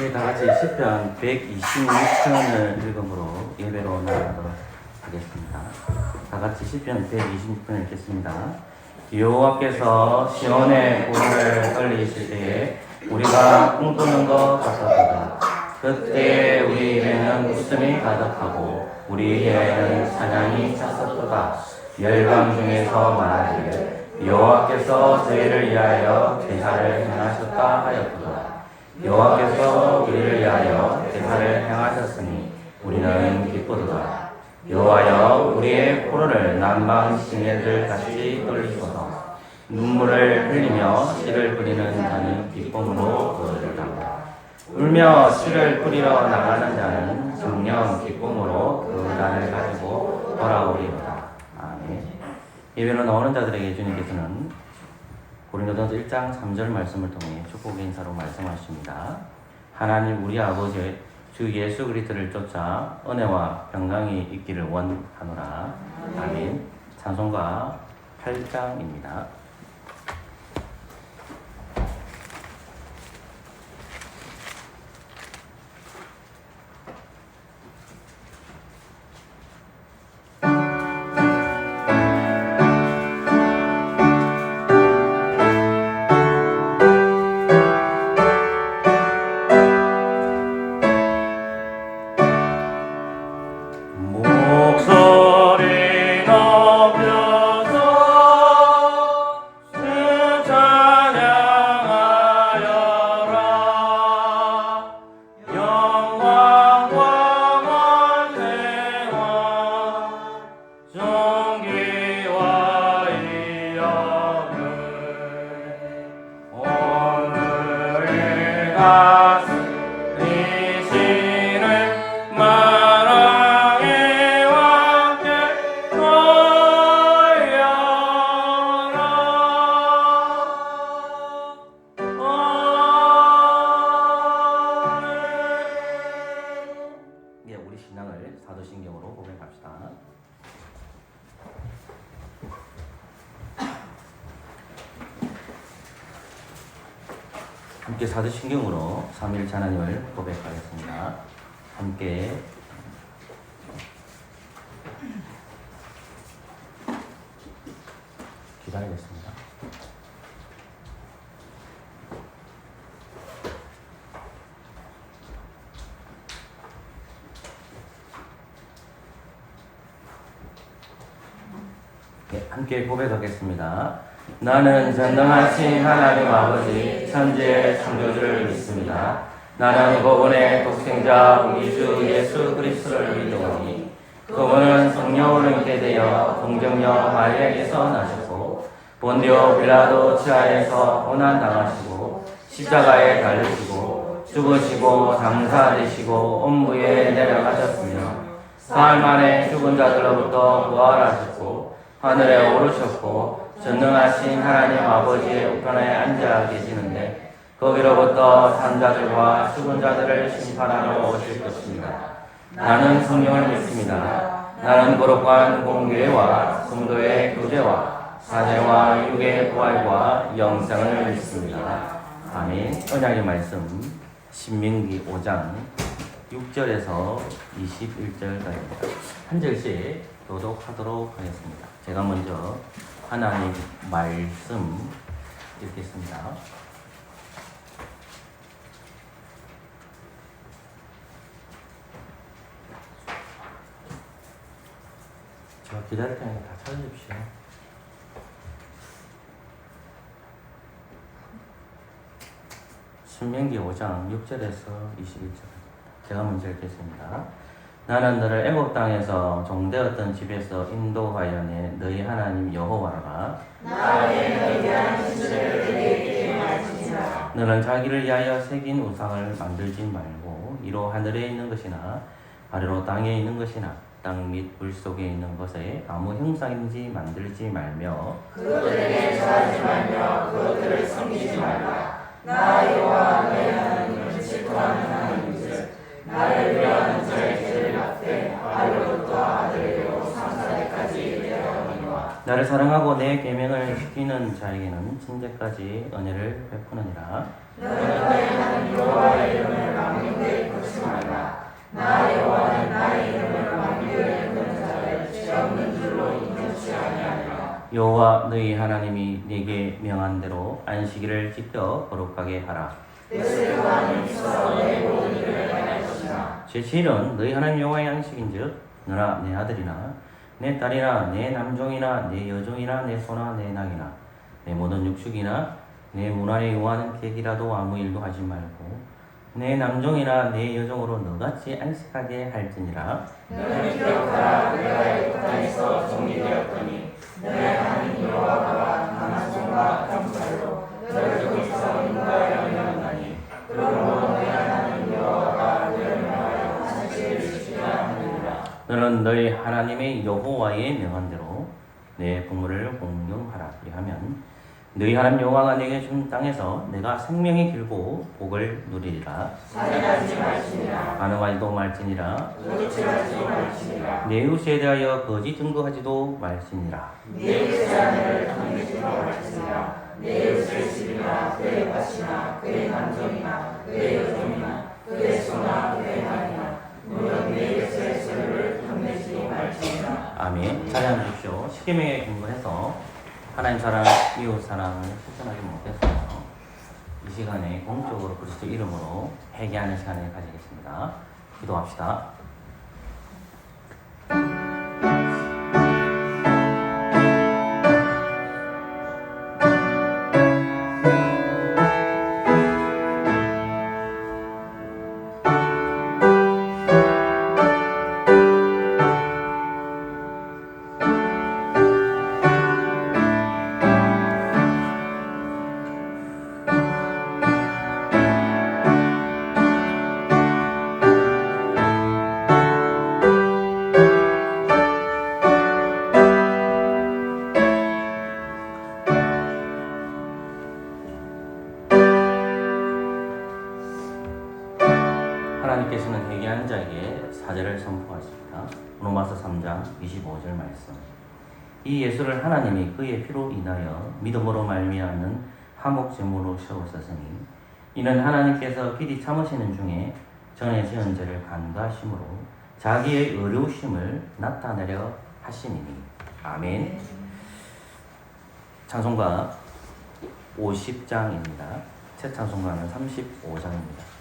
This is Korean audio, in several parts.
우리 다 같이 시편 126편을 읽음으로 예배로 나가도록 하겠습니다. 다 같이 시편 126편을 읽겠습니다. 여호와께서 시온의 보루를 떨리실 때에 우리가 꿈꾸는 것 같았도다. 그때 우리 입에는 웃음이 가득하고 우리 혀에는 찬양이 찼었도다. 열방 중에서 말하기를 여호와께서 저희를 위하여 대사를 행하셨다 하였도다. 여호와께서 우리를 위하여 대사를 행하셨으니 우리는 기쁘도다. 여호와여 우리의 포로를 남방 시내들 같이 돌리소서. 눈물을 흘리며 씨를 뿌리는 자는 기쁨으로 거두리라. 울며 씨를 뿌리러 나가는 자는 정녕 기쁨으로 그 난을 가지고 돌아오리로다. 아멘. 예배로 나오는 자들에게 주님께서는 고린도전서 1장 3절 말씀을 통해 축복의 인사로 말씀하십니다. 하나님 우리 아버지 주 예수 그리스도를 쫓아 은혜와 평강이 있기를 원하노라. 아멘. 찬송가 8장입니다. 사도신경으로 고백합시다. 함께 사도신경으로 삼위일체 하나님을 고백하겠습니다. 함께 기다리겠습니다. 함께 고백하겠습니다. 나는 전능하신 하나님 아버지 천지의 창조주를 믿습니다. 나는 그분의 독생자 우리 주 예수 그리스도를 믿으오니 그분은 성령으로 잉태되어 동정녀 마리아에게서 나셨고 본디오 빌라도 치하에서 고난당하시고 십자가에 달리시고 죽으시고 장사되시고 온무에 내려가셨으며 사흘 만에 죽은 자들로부터 부활하셨고 하늘에 오르셨고 전능하신 하나님 아버지의 우편에 앉아 계시는데 거기로부터 산자들과 죽은 자들을 심판하러 오실 것입니다. 나는 성령을 믿습니다. 나는 거룩한 공교회와 성도의 교제와 사제와 육의 부활과 영생을 믿습니다. 아멘. 언약의 말씀 신명기 5장 6절에서 21절까지입니다. 한 절씩 도독하도록 하겠습니다. 제가 먼저 하나님 말씀 읽겠습니다. 저 기다릴 테니까 다 찾아주십시오. 신명기 5장 6절에서 21절. 제가 먼저 읽겠습니다. 나는 너를 애굽 땅에서 종되었던 집에서 인도하여 내 너희 하나님 여호와라. 나의 너희 하나님 신을 너희에게 말지니라. 너는 자기를 위하여 새긴 우상을 만들지 말고 이로 하늘에 있는 것이나 아래로 땅에 있는 것이나 땅 및 물 속에 있는 것에 아무 형상인지 만들지 말며 그것들에게 절하지 말며 그것들을 섬기지 말라. 나 여호와 너희 하나님은 질투하는 하나님이지. 나를 위하는 자의 죄를 갚되 아들로부터 아들에게로 3, 4대까지 내려오니와 나를 사랑하고 내 계명을 지키는 자에게는 진대까지 은혜를 베푸느니라. 너는 너의 하나님 여호와의 이름을 만민들이 거치 말라. 나 여호와는 나의 이름을 만민들의 그는 자를 죄 없는 줄로 인정치 아니하리라. 여호와 너희 하나님이 네게 명한 대로 안식일을 지켜 거룩하게 하라. 뜻을 구하는 있어 내 모든 일을 행할 것이나 제7일은 너희 하나님 여호와의 안식인즉 너나 내 아들이나 내 딸이나 내 남종이나 내 여종이나 내 소나 내 낙이나 내 모든 육축이나 내 문안에 요하는 객이라도 아무 일도 하지 말고 내 남종이나 내 여종으로 너같이 안식하게 할지니라. 너는 기억하라. 내가 애굽 땅에서 종이 되었더니 너의 하나님 여호와가 강한 손과 강팔로 너를 거기서 인도하여 내었나니 그러므로 너의 하나님 여호와가 너를 명하여 안식일을 지키라 하느니라. 너는 너희 하나님의 여호와의 명한 대로 내 부모를 공경하라. 그리하면 너희 하나님 여호와가 내게 준 땅에서 내가 생명이 길고 복을 누리리라. 살인하지 말지니라. 간음하지도 말지니라. 도둑질하지 말지니라. 내 이웃에 대하여 거짓 증거하지도 말지니라. 내 이웃의 아내를 강매지도 말지니라. 내 이웃의 집이나 그의 밭이나 그의 남종이나 그의 여종이나 그의 소나 그의 낙이나 물론 내 이웃의 소유를 강매지도 말지니라. 아멘. 찬양하십시오. 십계명에 근거해서 하나님 사랑, 이웃 사랑을 실천하지 못해서 이 시간에 공적으로 그리스도 이름으로 회개하는 시간을 가지겠습니다. 기도합시다. 하나님께서는 회개하는 자에게 사죄를 선포하십니다. 로마서 3장 25절 말씀. 이 예수를 하나님이 그의 피로 인하여 믿음으로 말미암는 화목 제물로 세우셨으니 이는 하나님께서 길이 참으시는 중에 전에 지은 죄를 간과하심으로 자기의 의로우심을 나타내려 하심이니. 아멘. 찬송가 50장입니다. 새 찬송가는 35장입니다.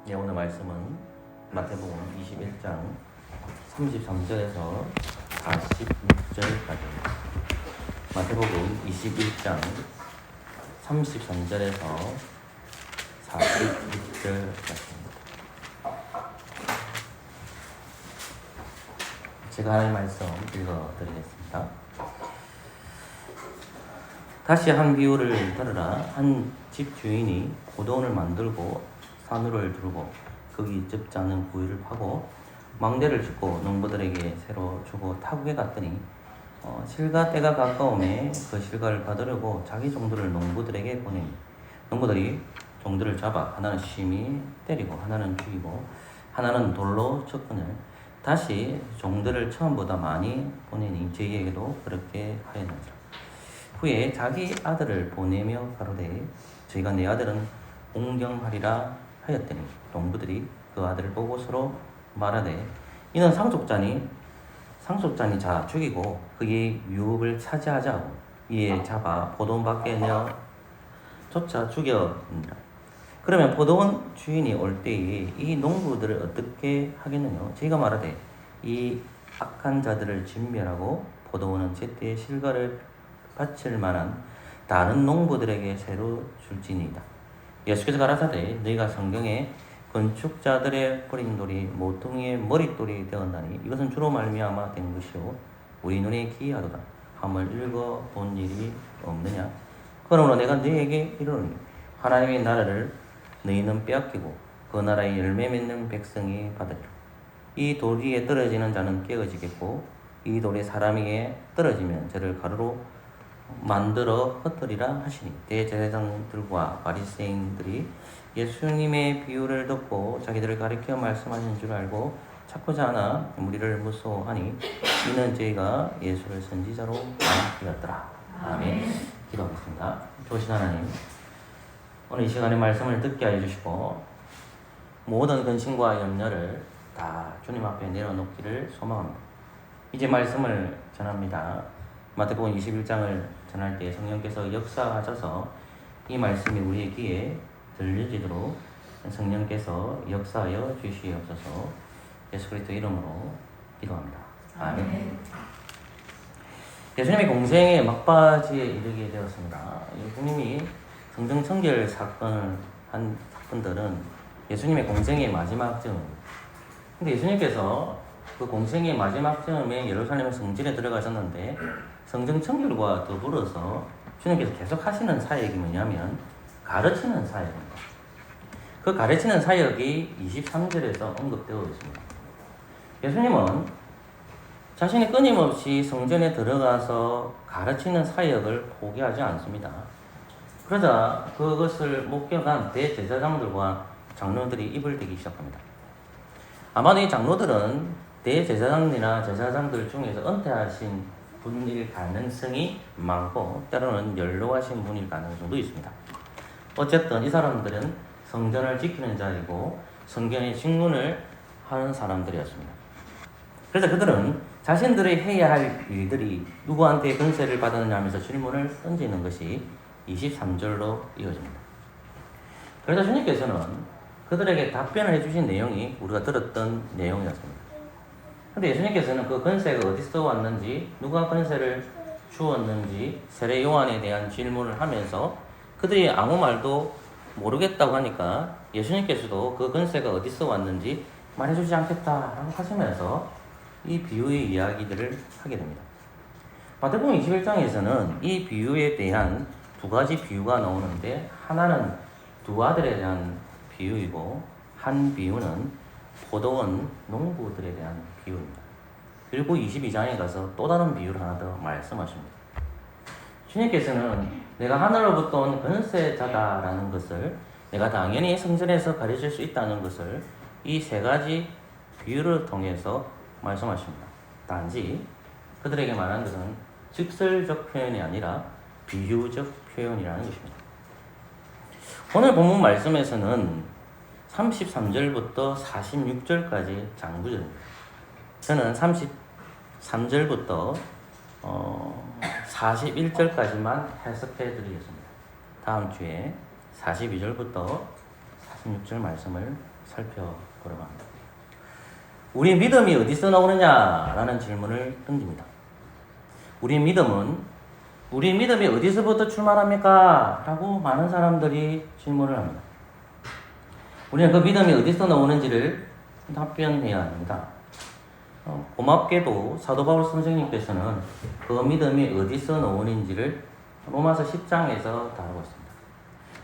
네, 오늘 말씀은 마태복음 21장 33절에서 46절까지입니다. 마태복음 21장 33절에서 46절까지입니다. 제가 하나님 말씀 읽어드리겠습니다. 다시 한 비유를 들으라. 한 집 주인이 고도원을 만들고 산으로를 두르고 거기 좁지 않은 구유를 파고 망대를 짓고 농부들에게 새로 주고 타국에 갔더니 실가 때가 가까움에 그 실가를 받으려고 자기 종들을 농부들에게 보내니 농부들이 종들을 잡아 하나는 심히 때리고 하나는 죽이고 하나는 돌로 쳤거늘 다시 종들을 처음보다 많이 보내니 저희에게도 그렇게 하였느니라. 후에 자기 아들을 보내며 가로되 저희가 내 아들은 공경하리라 하였더니 농부들이 그 아들을 보고 서로 말하되 이는 상속자니 자 죽이고 그의 유업을 차지하자 하고 이에 잡아 포도원 밖에 내어 쫓아 죽였느니라. 그러면 포도원 주인이 올 때에 이 농부들을 어떻게 하겠느냐? 저희가 말하되 이 악한 자들을 진멸하고 포도원은 제때 실과를 바칠 만한 다른 농부들에게 새로 줄지니이다. 예수께서 가라사대 너희가 성경에 건축자들의 버린 돌이 모퉁이의 머릿돌이 되었나니 이것은 주로 말미암아 된 것이요 우리 눈에 기이하도다. 함을 읽어본 일이 없느냐? 그러므로 내가 너희에게 이르노니 하나님의 나라를 너희는 빼앗기고 그 나라의 열매 맺는 백성이 받으리라. 이 돌 위에 떨어지는 자는 깨어지겠고 이 돌이 사람에게 떨어지면 저를 가루로 만들어 흩으리라 하시니 대제사장들과 바리새인들이 예수님의 비유를 듣고 자기들을 가리켜 말씀하신 줄 알고 찾고자 하나 무리를 무서워하니 이는 저희가 예수를 선지자로 알았더라. 아멘. 기도하겠습니다. 좋으신 하나님, 오늘 이 시간에 말씀을 듣게 하여 주시고 모든 근심과 염려를 다 주님 앞에 내려놓기를 소망합니다. 이제 말씀을 전합니다. 마태복음 21장을 전할 때 성령께서 역사하셔서 이 말씀이 우리의 귀에 들려지도록 성령께서 역사하여 주시옵소서. 예수 그리스도 이름으로 기도합니다. 아멘. 예수님의 공생의 막바지에 이르게 되었습니다. 예수님이 성령 청결 사건을 한 사건들은 예수님의 공생의 마지막 즈음입니다. 근데 예수님께서 그 공생의 마지막 즈음에 예루살렘 성전에 들어가셨는데 성전 청결과 더불어서 주님께서 계속 하시는 사역이 뭐냐면 가르치는 사역입니다. 그 가르치는 사역이 23절에서 언급되어 있습니다. 예수님은 자신이 끊임없이 성전에 들어가서 가르치는 사역을 포기하지 않습니다. 그러자 그것을 목격한 대제사장들과 장로들이 입을 대기 시작합니다. 아마도 이 장로들은 대제사장이나 제사장들 중에서 은퇴하신 분일 가능성이 많고 때로는 연로하신 분일 가능성도 있습니다. 어쨌든 이 사람들은 성전을 지키는 자이고 성경의 직문을 하는 사람들이었습니다. 그래서 그들은 자신들이 해야 할 일들이 누구한테 권세를 받았느냐 하면서 질문을 던지는 것이 23절로 이어집니다. 그래서 주님께서는 그들에게 답변을 해주신 내용이 우리가 들었던 내용이었습니다. 근데 예수님께서는 그 권세가 어디서 왔는지, 누가 권세를 주었는지 세례 요한에 대한 질문을 하면서 그들이 아무 말도 모르겠다고 하니까 예수님께서도 그 권세가 어디서 왔는지 말해주지 않겠다라고 하시면서 이 비유의 이야기들을 하게 됩니다. 마태복음 21장에서는 이 비유에 대한 두 가지 비유가 나오는데 하나는 두 아들에 대한 비유이고 한 비유는 포도원 농부들에 대한 비유입니다. 그리고 22장에 가서 또 다른 비유를 하나 더 말씀하십니다. 주님께서는 내가 하늘로부터 온 권세자다라는 것을 내가 당연히 성전에서 가르칠 수 있다는 것을 이 세 가지 비유를 통해서 말씀하십니다. 단지 그들에게 말한 것은 직설적 표현이 아니라 비유적 표현이라는 것입니다. 오늘 본문 말씀에서는 33절부터 46절까지 장구절입니다. 저는 33절부터 41절까지만 해석해 드리겠습니다. 다음 주에 42절부터 16절 말씀을 살펴보려고 합니다. 우리 믿음이 어디서 나오느냐라는 질문을 던집니다. 우리 믿음이 어디서부터 출발합니까? 라고 많은 사람들이 질문을 합니다. 우리는 그 믿음이 어디서 나오는지를 답변해야 합니다. 고맙게도 사도 바울 선생님께서는 그 믿음이 어디서 나오는지를 로마서 10장에서 다루고 있습니다.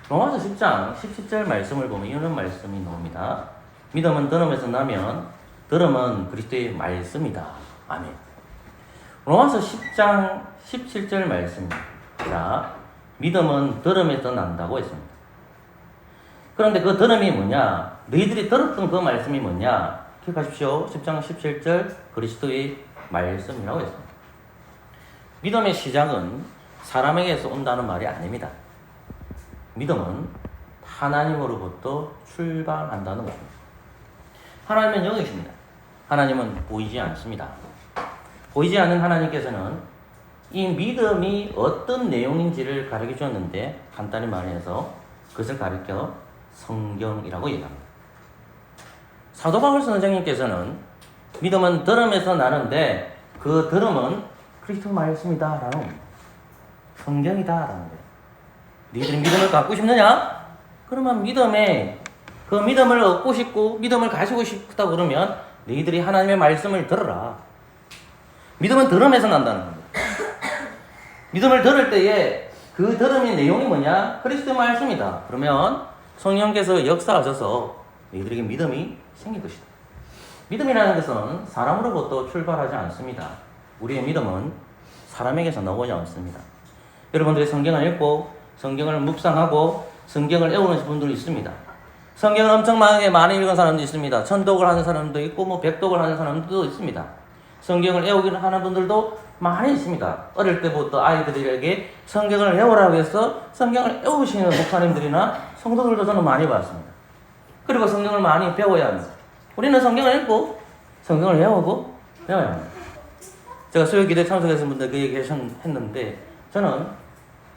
로마서 10장 17절 말씀을 보면 이런 말씀이 나옵니다. 믿음은 들음에서 나면 들음은 그리스도의 말씀이다. 아멘. 로마서 10장 17절 말씀입니다. 자, 믿음은 들음에서 난다고 했습니다. 그런데 그 들음이 뭐냐? 너희들이 들었던 그 말씀이 뭐냐? 기억하십시오. 10장 17절 그리스도의 말씀이라고 했습니다. 믿음의 시작은 사람에게서 온다는 말이 아닙니다. 믿음은 하나님으로부터 출발한다는 것입니다. 하나님은 영이십니다. 하나님은 보이지 않습니다. 보이지 않는 하나님께서는 이 믿음이 어떤 내용인지를 가르쳐 주었는데 간단히 말해서 그것을 가르쳐 성경이라고 얘기합니다. 사도 바울 선생님께서는 믿음은 들음에서 나는데 그 들음은 그리스도 말씀이다라는 겁니다. 성경이다라는 거예요. 너희들이 믿음을 갖고 싶느냐? 그러면 그 믿음을 얻고 싶고 믿음을 가지고 싶다 그러면 너희들이 하나님의 말씀을 들어라. 믿음은 들음에서 난다는 겁니다. 믿음을 들을 때에 그 들음의 내용이 뭐냐? 그리스도의 말씀이다. 그러면 성령께서 역사하셔서 너희들에게 믿음이 생길 것이다. 믿음이라는 것은 사람으로부터 출발하지 않습니다. 우리의 믿음은 사람에게서 나오지 않습니다. 여러분들이 성경을 읽고 성경을 묵상하고 성경을 외우는 분들이 있습니다. 성경을 엄청 많이 읽은 사람도 있습니다. 천독을 하는 사람도 있고 백독을 하는 사람도 있습니다. 성경을 외우기를 하는 분들도 많이 있습니다. 어릴 때부터 아이들에게 성경을 외우라고 해서 성경을 외우시는 목사님들이나 성도들도 저는 많이 봤습니다. 그리고 성경을 많이 배워야 합니다. 우리는 성경을 읽고 성경을 외워야 합니다. 제가 수요기도에 참석해서 분들 그 얘기 했는데 저는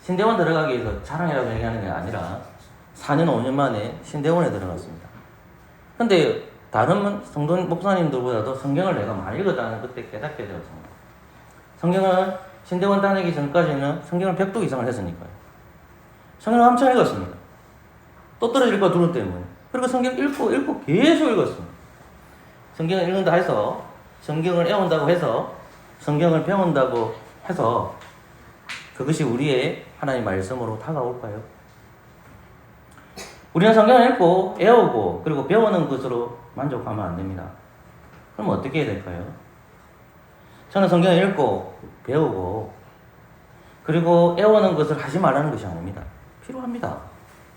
신대원 들어가기 위해서 자랑이라고 얘기하는 게 아니라 4년 5년 만에 신대원에 들어갔습니다. 근데 다른 성도 목사님들보다도 성경을 내가 많이 읽었다는 그때 깨닫게 되었습니다. 성경은 신대원 다니기 전까지는 성경을 100도 이상을 했으니까요. 성경을 엄청 읽었습니다. 또 떨어질 거 두는 때문에. 그리고 성경 읽고 계속 읽었습니다. 성경을 읽는다 해서 성경을 외운다고 해서 성경을 배운다고 해서 그것이 우리의 하나님의 말씀으로 다가올까요? 우리는 성경을 읽고 외우고 그리고 배우는 것으로 만족하면 안 됩니다. 그럼 어떻게 해야 될까요? 저는 성경을 읽고 배우고 그리고 외우는 것을 하지 말라는 것이 아닙니다. 필요합니다.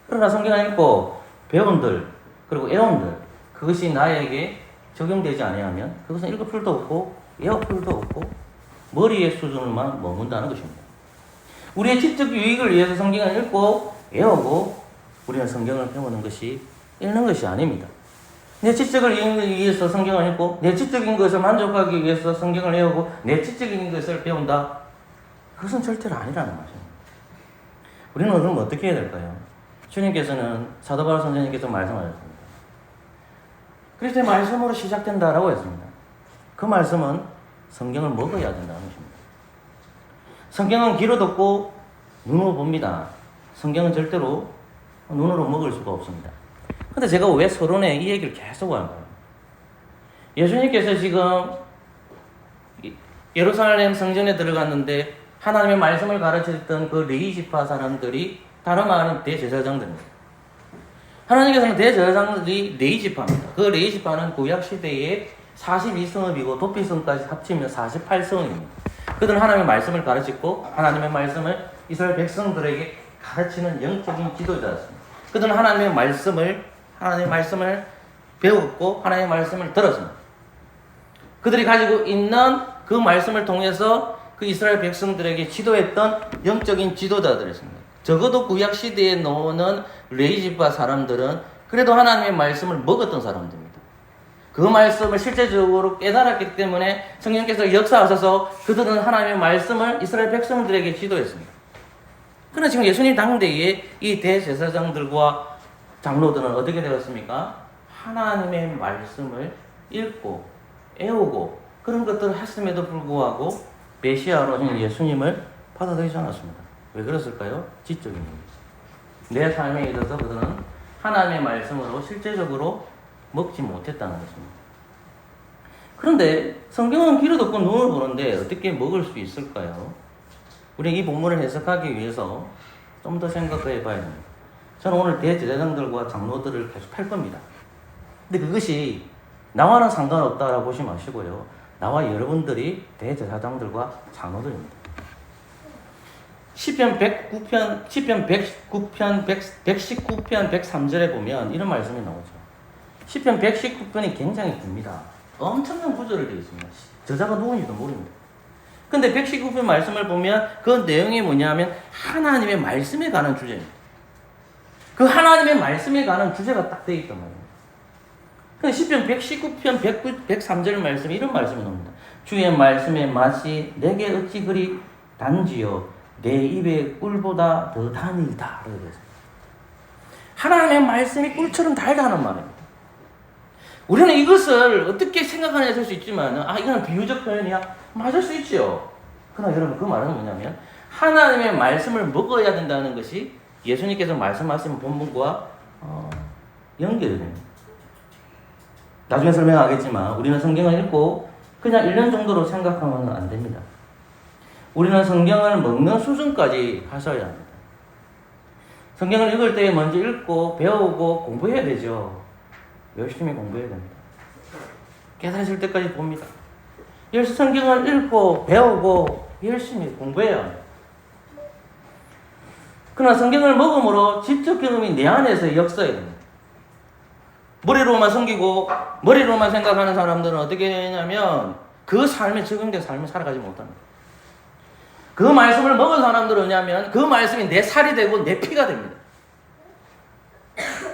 그러나 성경을 읽고 배운들 그리고 외운들 그것이 나에게 적용되지 아니하면 그것은 읽을 필요도 없고 외울 필요도 없고 머리의 수준만 머문다는 것입니다. 우리의 지적 유익을 위해서 성경을 읽고 외우고 우리는 성경을 배우는 것이 읽는 것이 아닙니다. 내 지적을 위해서 성경을 읽고 내 지적인 것을 만족하기 위해서 성경을 외우고 내 지적인 것을 배운다. 그것은 절대로 아니라는 것입니다. 우리는 그럼 어떻게 해야 될까요? 주님께서는 사도 바울 선생님께서 말씀하셨습니다. 그리스도의 말씀으로 시작된다라고 했습니다. 그 말씀은 성경을 먹어야 된다는 것입니다. 성경은 귀로 듣고 눈으로 봅니다. 성경은 절대로 눈으로 먹을 수가 없습니다. 근데 제가 왜 서론에 이 얘기를 계속 하는 거예요? 예수님께서 지금 예루살렘 성전에 들어갔는데 하나님의 말씀을 가르쳤던 그 레위 지파 사람들이 다른 말은 대제사장들입니다. 하나님께서는 대제사장들이 레위 지파입니다. 그 레위 지파는 구약 시대에 42성읍이고 도피성까지 합치면 48성읍입니다. 그들은 하나님의 말씀을 가르치고 하나님의 말씀을 이스라엘 백성들에게 가르치는 영적인 지도자였습니다. 그들은 하나님의 말씀을 배웠고 하나님의 말씀을 들었습니다. 그들이 가지고 있는 그 말씀을 통해서 그 이스라엘 백성들에게 지도했던 영적인 지도자들이었습니다. 적어도 구약 시대에 나오는 레위 지파 사람들은 그래도 하나님의 말씀을 먹었던 사람들입니다. 그 말씀을 실제적으로 깨달았기 때문에 성령께서 역사하셔서 그들은 하나님의 말씀을 이스라엘 백성들에게 지도했습니다. 그러나 지금 예수님 당대에 이 대제사장들과 장로들은 어떻게 되었습니까? 하나님의 말씀을 읽고 애우고 그런 것들을 했음에도 불구하고 메시아로 예수님을 받아들이지 않았습니다. 왜 그랬을까요? 지적인 문제입니다. 내 삶에 있어서 그들은 하나님의 말씀으로 실제적으로 먹지 못했다는 것입니다. 그런데 성경은 귀를 듣고 눈을 보는데 어떻게 먹을 수 있을까요? 우리 이 본문을 해석하기 위해서 좀 더 생각해 봐야 됩니다. 저는 오늘 대제사장들과 장로들을 계속 할 겁니다. 근데 그것이 나와는 상관없다라고 보지 마시고요. 나와 여러분들이 대제사장들과 장로들입니다. 시편 119편 119편 103절에 보면 이런 말씀이 나오죠. 시편 119편이 굉장히 깁니다. 엄청난 구절을 되어 있습니다. 저자가 누군지도 모릅니다. 근데 119편 말씀을 보면 그 내용이 뭐냐면 하나님의 말씀에 관한 주제입니다. 그 하나님의 말씀에 관한 주제가 딱 되어 있단 말이에요. 근데 시편 119편 103절 말씀에 이런 말씀이 나옵니다. 주의 말씀의 맛이 내게 어찌 그리 단지요 내 입의 꿀보다 더 다니이다. 하나님의 말씀이 꿀처럼 달다는 말입니다. 우리는 이것을 어떻게 생각하느냐에 될 수 있지만 이건 비유적 표현이야? 맞을 수 있죠. 그러나 여러분 그 말은 뭐냐면 하나님의 말씀을 먹어야 된다는 것이 예수님께서 말씀하신 본문과 연결이 됩니다. 나중에 설명하겠지만 우리는 성경을 읽고 그냥 1년 정도로 생각하면 안 됩니다. 우리는 성경을 먹는 수준까지 가셔야 합니다. 성경을 읽을 때 먼저 읽고 배우고 공부해야 되죠. 열심히 공부해야 됩니다. 깨달으실 때까지 봅니다. 열심히 성경을 읽고 배우고 열심히 공부해야 합니다. 그러나 성경을 먹음으로 직접 경험이 내 안에서 역사해야 됩니다. 머리로만 섬기고 머리로만 생각하는 사람들은 어떻게 되냐면 그 삶에 적용된 삶을 살아가지 못합니다. 그 말씀을 먹은 사람들은 뭐냐면 그 말씀이 내 살이 되고 내 피가 됩니다.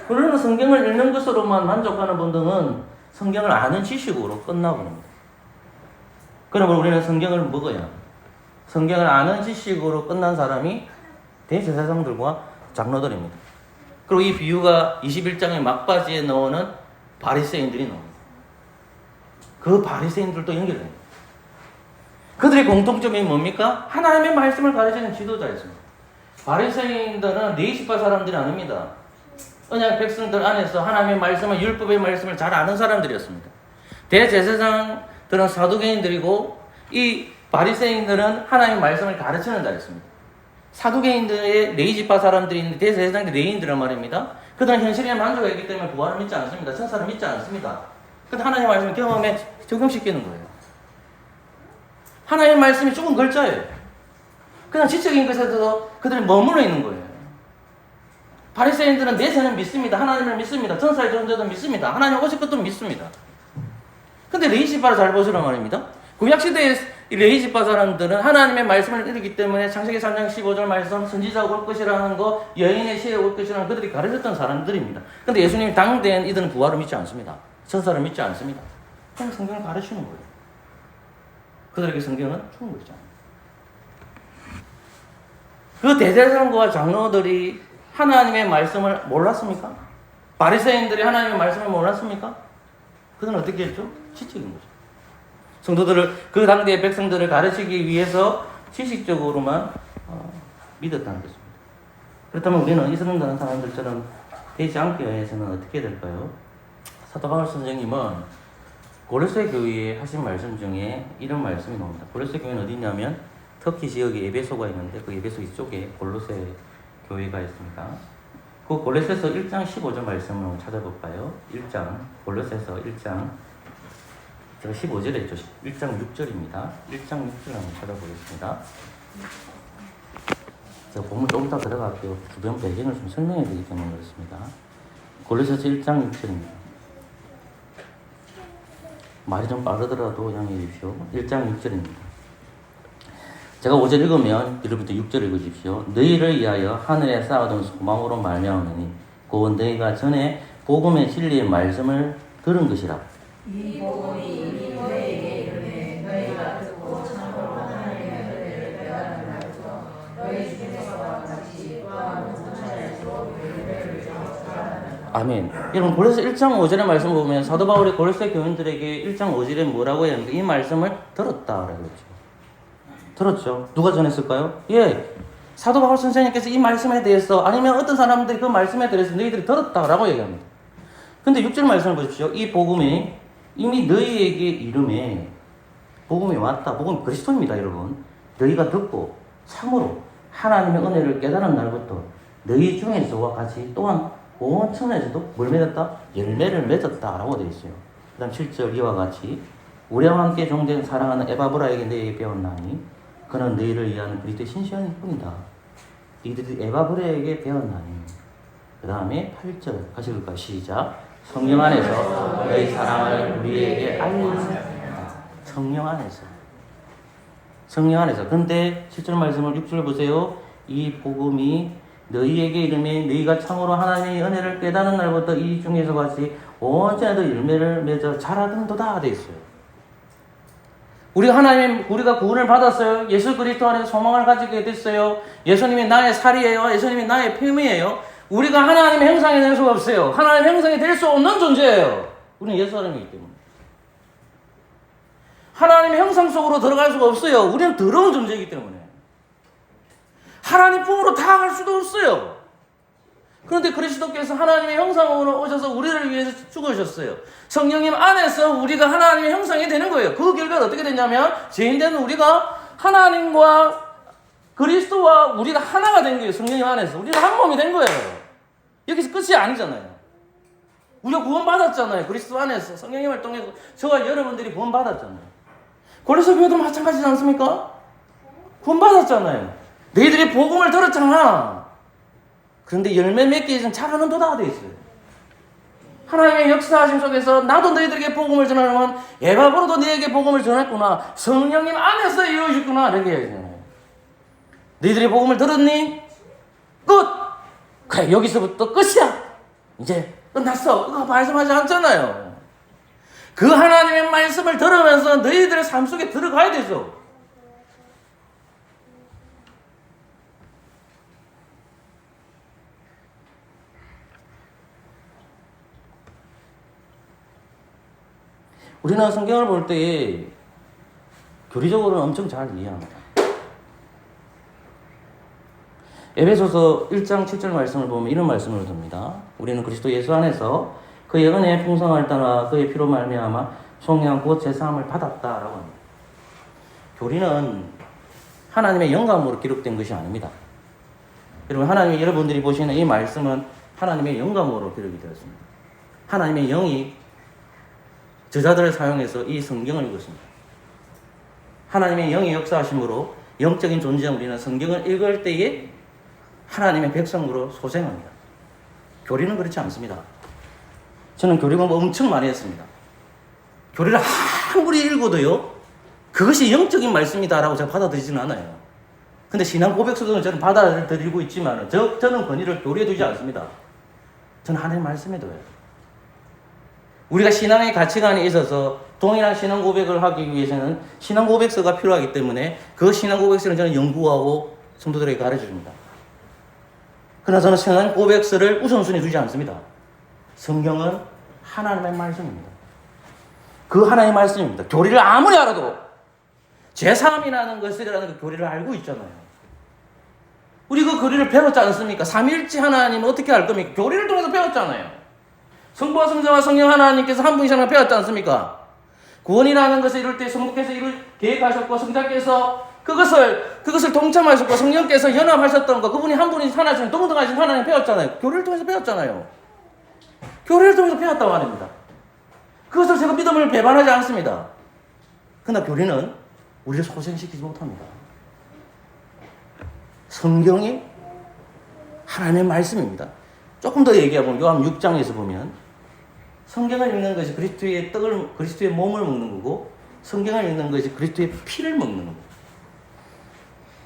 그러나 성경을 읽는 것으로만 만족하는 분들은 성경을 아는 지식으로 끝나버립니다. 그러면 우리는 성경을 먹어야 합니다. 성경을 아는 지식으로 끝난 사람이 대제사장들과 장로들입니다. 그리고 이 비유가 21장의 막바지에 나오는 바리새인들이 나옵니다. 그 바리새인들도 연결됩니다. 그들의 공통점이 뭡니까? 하나님의 말씀을 가르치는 지도자였습니다. 바리새인들은 레위지파 사람들이 아닙니다. 언약 백성들 안에서 하나님의 말씀을 율법의 말씀을 잘 아는 사람들이었습니다. 대제사장들은 사두개인들이고 이 바리새인들은 하나님의 말씀을 가르치는 자였습니다. 사두개인들의 레위지파 사람들이 있는데 대제사장들이 레위인들란 말입니다. 그들은 현실에 만족했기 때문에 부활을 믿지 않습니다. 천사를 믿지 않습니다. 근데 하나님의 말씀을 경험에 적용시키는 거예요. 하나님의 말씀이 조금 글자예요. 그냥 지적인 것에서 그들이 머물러 있는 거예요. 바리새인들은 내세는 믿습니다. 하나님을 믿습니다. 천사의 존재도 믿습니다. 하나님 오실 것도 믿습니다. 근데 레위지파를 잘 보시란 말입니다. 구약시대의 레위지파 사람들은 하나님의 말씀을 읽기 때문에 창세기 3장 15절 말씀 선지자가 올 것이라는 거 여인의 시에 올 것이라는 그들이 가르쳤던 사람들입니다. 근데 예수님이 당대엔 이들은 부활을 믿지 않습니다. 천사를 믿지 않습니다. 그냥 성경을 가르치는 거예요. 그들에게 성경은 좋은 거죠. 그 대제사장과 장로들이 하나님의 말씀을 몰랐습니까? 바리새인들이 하나님의 말씀을 몰랐습니까? 그들은 어떻게 했죠? 지적인 거죠. 성도들을 그 당대의 백성들을 가르치기 위해서 지식적으로만 믿었다는 것입니다. 그렇다면 우리는 이스라엘 사람들처럼 되지 않기 위해서는 어떻게 될까요? 사도 바울 선생님은 고레세 교회에 하신 말씀 중에 이런 말씀이 나옵니다. 고레세 교회는 어디 있냐면 터키 지역에 에베소가 있는데 그 에베소 이쪽에 골로새 교회가 있습니다. 그 골로새서 1장 15절 말씀을 한번 찾아볼까요? 1장 골로새서 1장 제가 15절에 있죠. 1장 6절입니다. 1장 6절 한번 찾아보겠습니다. 제가 본문 조금 이따 들어갈게요. 주변 배경을 좀 설명해 드리기 때문에 그렇습니다. 골로새서 1장 6절입니다. 말이 좀 빠르더라도 양해해 주십시오. 1장 6절입니다. 제가 5절 읽으면 여러분들 6절 읽으십시오. 너희를 위하여 하늘에 쌓아둔 소망으로 말미암으니 곧 너희가 전에 복음의 진리의 말씀을 들은 것이라. 이 복음이 이미 너희에게 이르매 너희가 듣고 참으로 하나님의 은혜를 배우는 날부터 너희 중에서와 같이 또한 천사에서 교회를 전하는 아멘. 여러분 골로새 1장 5절의 말씀을 보면 사도 바울이 골로새 교인들에게 1장 5절에 뭐라고 해야 합니까? 이 말씀을 들었다라고 했죠. 들었죠. 누가 전했을까요? 예. 사도 바울 선생님께서 이 말씀에 대해서 아니면 어떤 사람들이 그 말씀에 대해서 너희들이 들었다라고 얘기합니다. 근데 6절 말씀을 보십시오. 이 복음이 이미 너희에게 이름에 복음이 왔다. 복음이 그리스도입니다, 여러분. 너희가 듣고 참으로 하나님의 은혜를 깨달은 날부터 너희 중에서와 같이 또한 온 천에서도 뭘 맺었다? 열매를 맺었다라고 되어 있어요. 그 다음 7절 이와 같이 우리와 함께 종된 사랑하는 에바브라에게 너희에게 배웠나니 그는 너희를 위한 그리스도의 신실한 뿐이다. 이들이 에바브라에게 배웠나니. 그 다음에 8절 같이 읽을까요? 시작. 성령 안에서 너희 사랑을 우리에게 알리라. 성령 안에서. 성령 안에서. 근데 7절 말씀을 6절 보세요. 이 복음이 너희에게 이름에 너희가 참으로 하나님의 은혜를 깨닫는 날부터 이 중에서 같이 온전히도 열매를 맺어 자라든도다 되어 있어요. 우리가 구원을 받았어요. 예수 그리스도 안에서 소망을 가지게 됐어요. 예수님이 나의 살이에요. 예수님이 나의 피임이에요. 우리가 하나님의 형상이 될 수가 없어요. 하나님의 형상이 될 수 없는 존재예요. 우리는 예수 사람이기 때문에. 하나님의 형상 속으로 들어갈 수가 없어요. 우리는 더러운 존재이기 때문에. 하나님 품으로 다가갈 수도 없어요. 그런데 그리스도께서 하나님의 형상으로 오셔서 우리를 위해서 죽으셨어요. 성령님 안에서 우리가 하나님의 형상이 되는 거예요. 그 결과는 어떻게 되냐면 죄인된 우리가 하나님과 그리스도와 우리가 하나가 된 거예요. 성령님 안에서. 우리가 한 몸이 된 거예요. 여기서 끝이 아니잖아요. 우리가 구원받았잖아요. 그리스도 안에서 성령님을 통해서 저와 여러분들이 구원받았잖아요. 고린도 교회도 마찬가지지 않습니까? 구원받았잖아요. 너희들이 복음을 들었잖아. 그런데 열매 맺기 위해서는 자라는도다 되어 있어요. 하나님의 역사하심 속에서 나도 너희들에게 복음을 전하면 에바브로도 너희에게 복음을 전했구나. 성령님 안에서 이루어졌구나. 이렇게 얘기하잖아요. 너희들이 복음을 들었니? 끝! 그래, 여기서부터 끝이야. 이제 끝났어. 그거 말씀하지 않잖아요. 그 하나님의 말씀을 들으면서 너희들의 삶 속에 들어가야 되죠. 우리는 성경을 볼 때 교리적으로는 엄청 잘 이해합니다. 에베소서 1장 7절 말씀을 보면 이런 말씀을 듭니다. 우리는 그리스도 예수 안에서 그의 은혜의 풍성을 따라 그의 피로 말미암아 속량 곧 제사함을 받았다라고 합니다. 교리는 하나님의 영감으로 기록된 것이 아닙니다. 여러분, 여러분들이 보시는 이 말씀은 하나님의 영감으로 기록이 되었습니다. 하나님의 영이 저자들을 사용해서 이 성경을 읽었습니다. 하나님의 영의 역사하심으로 영적인 존재한 우리는 성경을 읽을 때에 하나님의 백성으로 소생합니다. 교리는 그렇지 않습니다. 저는 교리 공부 엄청 많이 했습니다. 교리를 아무리 읽어도요, 그것이 영적인 말씀이다라고 제가 받아들이지는 않아요. 근데 신앙 고백서도 저는 받아들이고 있지만 저는 권위를 교리에 두지 않습니다. 저는 하나님의 말씀에 둬요. 우리가 신앙의 가치관에 있어서 동일한 신앙 고백을 하기 위해서는 신앙 고백서가 필요하기 때문에 그 신앙 고백서를 저는 연구하고 성도들에게 가르쳐줍니다. 그러나 저는 신앙 고백서를 우선순위에 두지 않습니다. 성경은 하나님의 말씀입니다. 그 하나님의 말씀입니다. 교리를 아무리 알아도 제3이라는 것이라는 그 교리를 알고 있잖아요. 우리 그 교리를 배웠지 않습니까? 삼위일체 하나님은 어떻게 알 겁니까? 교리를 통해서 배웠잖아요. 성부와 성자와 성령 하나님께서 한 분이시라는 걸 배웠지 않습니까? 구원이라는 것을 이룰 때 성부께서 계획하셨고 성자께서 그것을 동참하셨고 성령께서 연합하셨던 거, 그분이 한 분이 하나씩 동등하신 하나님 배웠잖아요. 교리를 통해서 배웠잖아요. 교리를 통해서 배웠다고 말입니다. 그것을 제가 믿음을 배반하지 않습니다. 그러나 교리는 우리를 소생시키지 못합니다. 성경이 하나님의 말씀입니다. 조금 더 얘기해보면 요한 6장에서 보면 성경을 읽는 것이 그리스도의 몸을 먹는 거고 성경을 읽는 것이 그리스도의 피를 먹는 겁니다.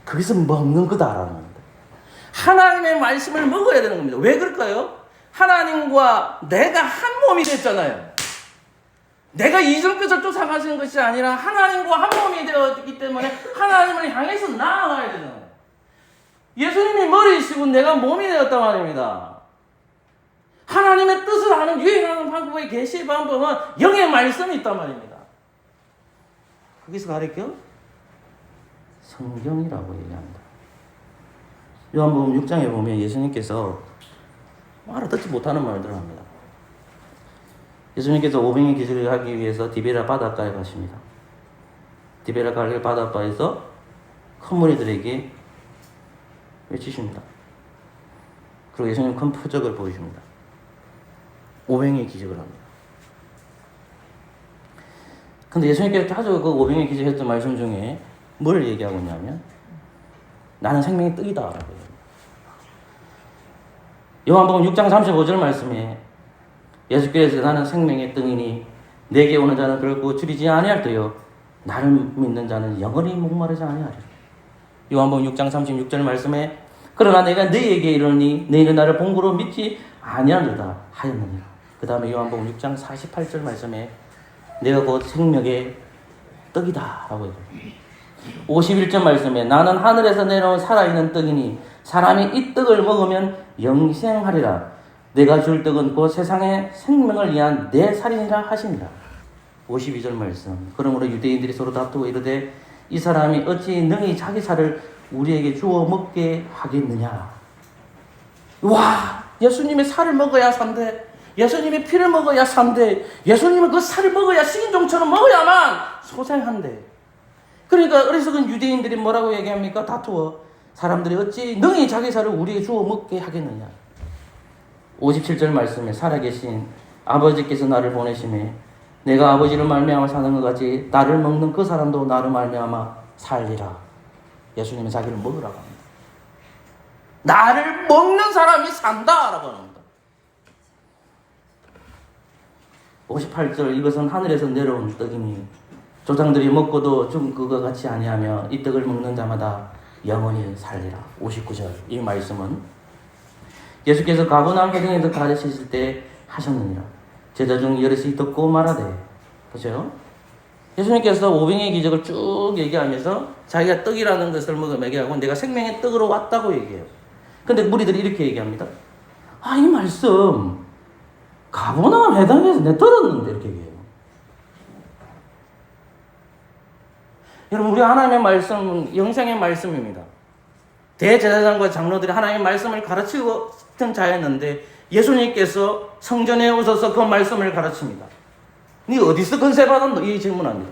거기서 먹는 거다라는 겁니다. 하나님의 말씀을 먹어야 되는 겁니다. 왜 그럴까요? 하나님과 내가 한 몸이 됐잖아요. 내가 이전 것을 쫓아가시는 것이 아니라 하나님과 한 몸이 되었기 때문에 하나님을 향해서 나아가야 되잖아요. 예수님이 머리이시고 내가 몸이 되었단 말입니다. 하나님의 뜻을 아는 유행하는 방법의 계시의 방법은 영의 말씀이 있단 말입니다. 거기서 가르쳐 성경이라고 얘기합니다. 요한복음 6장에 보면 예수님께서 알아듣지 못하는 말들을 합니다. 예수님께서 오병의 기적을 하기 위해서 디베라 바닷가에 가십니다. 디베라 갈릴 바닷가에서 큰 무리들에게 외치십니다. 그리고 예수님 큰 표적을 보여줍니다. 오병의 기적을 합니다. 근데 예수님께서 자주 그 오병의 기적 했던 말씀 중에 뭘 얘기하고 있냐면 나는 생명의 떡이다 라고 해요. 요한복음 6장 35절 말씀에 예수께서 나는 생명의 떡이니 내게 오는 자는 결코 줄이지 아니할 터요 나를 믿는 자는 영원히 목마르지 아니하리라. 요한복음 6장 36절 말씀에 그러나 내가 너희에게 이르니 너희는 나를 본고로 믿지 아니하느라 하였느니라. 그 다음에 요한복음 6장 48절 말씀에 내가 곧 생명의 떡이다 라고 해요. 51절 말씀에 나는 하늘에서 내려온 살아있는 떡이니 사람이 이 떡을 먹으면 영생하리라. 내가 줄 떡은 곧 세상의 생명을 위한 내 살이니라 하십니다. 52절 말씀 그러므로 유대인들이 서로 다투고 이르되 이 사람이 어찌 능히 자기 살을 우리에게 주어 먹게 하겠느냐. 와, 예수님의 살을 먹어야 산대. 예수님의 피를 먹어야 산대. 예수님은 그 살을 먹어야 식인종처럼 먹어야만 소생한대. 그러니까 어리석은 유대인들이 뭐라고 얘기합니까? 다투어 사람들이 어찌 능히 자기 살을 우리에게 주어 먹게 하겠느냐. 57절 말씀에 살아계신 아버지께서 나를 보내심에 내가 아버지를 말미암아 사는 것 같이 나를 먹는 그 사람도 나를 말미암아 살리라. 예수님은 자기를 먹으라고 합니다. 나를 먹는 사람이 산다라고 합니다. 58절 이것은 하늘에서 내려온 떡이니 조상들이 먹고도 죽은 그거 같이 아니하며 이 떡을 먹는 자마다 영원히 살리라. 59절 이 말씀은 예수께서 가버나움 회당에서 가르치실 때 하셨느니라. 제자 중 여럿이 듣고 말하되 보세요. 예수님께서 오병의 기적을 쭉 얘기하면서 자기가 떡이라는 것을 먹으며 얘기하고 내가 생명의 떡으로 왔다고 얘기해요. 근데 무리들이 이렇게 얘기합니다. 아, 이 말씀 가버나움 회당에서 내가 들었는데 이렇게 얘기해요. 여러분 우리 하나님의 말씀은 영생의 말씀입니다. 대제사장과 장로들이 하나님의 말씀을 가르치고 있던 자였는데 예수님께서 성전에 오셔서 그 말씀을 가르칩니다. 네 어디서 건세 받았노? 이 질문합니다.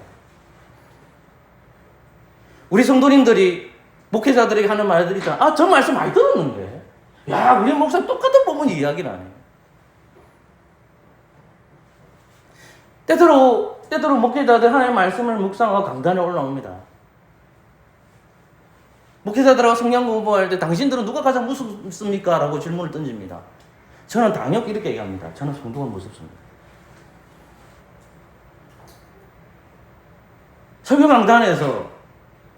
우리 성도님들이 목회자들에게 하는 말들이 있잖아. 아, 저 말씀 많이 들었는데. 야, 우리 목사 똑같은 부분 이야기를 안 해. 때때로 목회자들 하나님의 말씀을 묵상하고 강단에 올라옵니다. 목회자들하고 성경 공부할 때 당신들은 누가 가장 무섭습니까? 라고 질문을 던집니다. 저는 당연히 이렇게 얘기합니다. 저는 성도가 무섭습니다. 설교 강단에서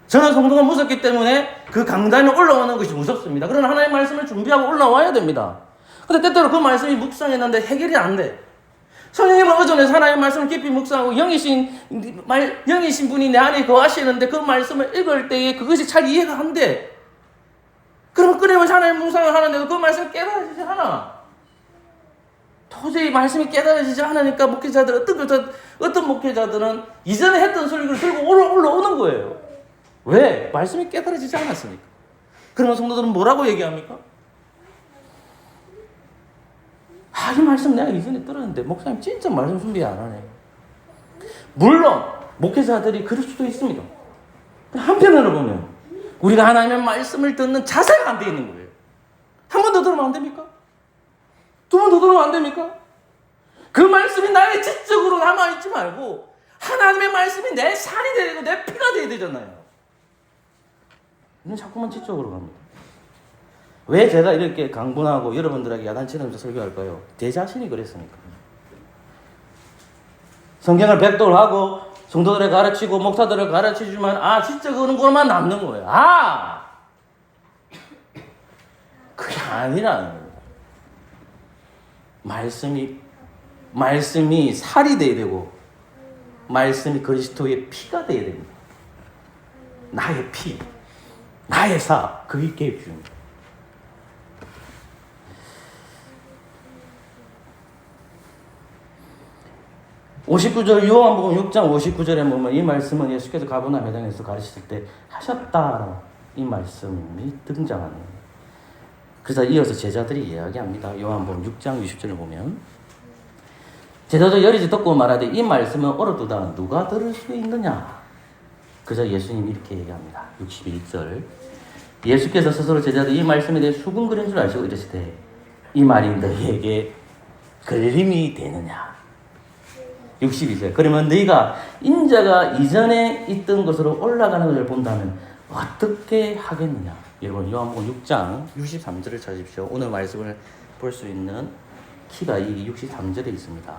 저는 성도가 무섭기 때문에 그 강단에 올라오는 것이 무섭습니다. 그러나 하나님의 말씀을 준비하고 올라와야 됩니다. 근데 때때로 그 말씀이 묵상했는데 해결이 안 돼. 성령님은 어전에서 하나님의 말씀을 깊이 묵상하고 영이신 분이 내 안에 거하시는데 그 말씀을 읽을 때에 그것이 잘 이해가 안 돼. 그러면 끊임없이 하나님의 묵상을 하는데도 그 말씀이 깨달아지지 않아. 도저히 말씀이 깨달아지지 않으니까 목회자들 어떤 목회자들은 이전에 했던 설교를 들고 올라오는 거예요. 왜? 말씀이 깨달아지지 않았으니까. 그러면 성도들은 뭐라고 얘기합니까? 아, 이 말씀 내가 이전에 들었는데 목사님 진짜 말씀 준비 안 하네. 물론 목회자들이 그럴 수도 있습니다. 한편으로 보면 우리가 하나님의 말씀을 듣는 자세가 안 돼 있는 거예요. 한 번 더 들으면 안 됩니까? 두 번 더 들으면 안 됩니까? 그 말씀이 나의 지적으로 남아있지 말고 하나님의 말씀이 내 살이 되고 내 피가 돼야 되잖아요. 이건 자꾸만 지적으로 갑니다. 왜 제가 이렇게 강분하고 여러분들에게 야단치면서 설교할까요? 제 자신이 그랬으니까. 성경을 백돌하고 성도들을 가르치고 목사들을 가르치지만 아 진짜 그런 것만 남는 거예요. 아! 그게 아니라는 거예요. 말씀이 살이 돼야 되고 말씀이 그리스도의 피가 돼야 됩니다. 나의 피, 나의 사, 그게 주입니다. 59절 요한복음 6장 59절에 보면 이 말씀은 예수께서 가버나움 회당에서 가르치실 때 하셨다 이 말씀이 등장하네요. 그래서 이어서 제자들이 이야기합니다. 요한복음 6장 60절을 보면 제자도 여리지 듣고 말하되 이 말씀은 얼어두다 누가 들을 수 있느냐. 그래서 예수님이 이렇게 얘기합니다. 61절 예수께서 스스로 제자들 이 말씀에 대해 수근거린 줄 아시고 이르시되 이 말이 너희에게 걸림이 되느냐. 62절 그러면 너희가 인자가 이전에 있던 것으로 올라가는 것을 본다면 어떻게 하겠느냐. 여러분 요한복음 6장 63절을 찾으십시오. 오늘 말씀을 볼 수 있는 키가 이 63절에 있습니다.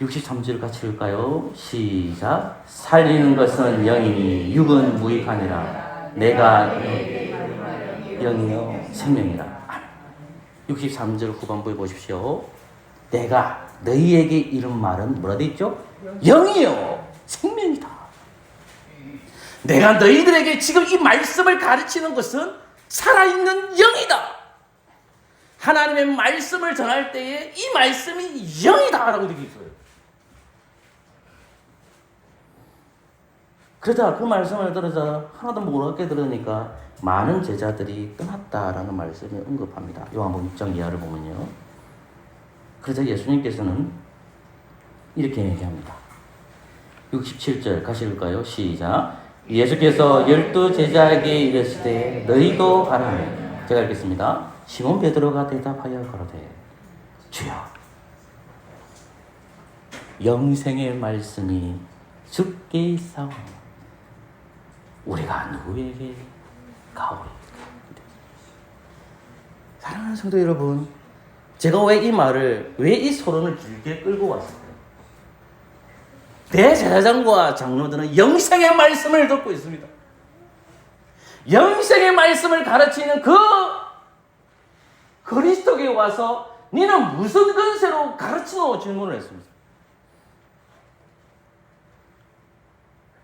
63절 같이 읽을까요? 시작. 살리는 것은 영이니 육은 무익하니라. 내가 영이요 생명이라. 63절 후반부에 보십시오. 내가 너희에게 이런 말은 뭐라 되어 있죠? 영이요 생명이다. 내가 너희들에게 지금 이 말씀을 가르치는 것은 살아있는 영이다. 하나님의 말씀을 전할 때에 이 말씀이 영이다 라고 되어 있어요. 그러자 그 말씀을 들으자 하나도 모르게 들으니까 많은 제자들이 떠났다라는 말씀을 언급합니다. 요한복음 6장 이하를 보면요. 그래서 예수님께서는 이렇게 얘기합니다. 67절 같이 읽을까요? 시작. 예수께서 12제자에게 이르시되 너희도 가라. 제가 읽겠습니다. 시몬 베드로가 대답하여 가로되 주여 영생의 말씀이 주께 있사오니 우리가 누구에게 가오리까. 사랑하는 성도 여러분, 제가 왜 이 서론을 길게 끌고 왔을까요? 대제사장과 장로들은 영생의 말씀을 듣고 있습니다. 영생의 말씀을 가르치는 그 그리스도께 와서 너는 무슨 근세로 가르치노 질문을 했습니다.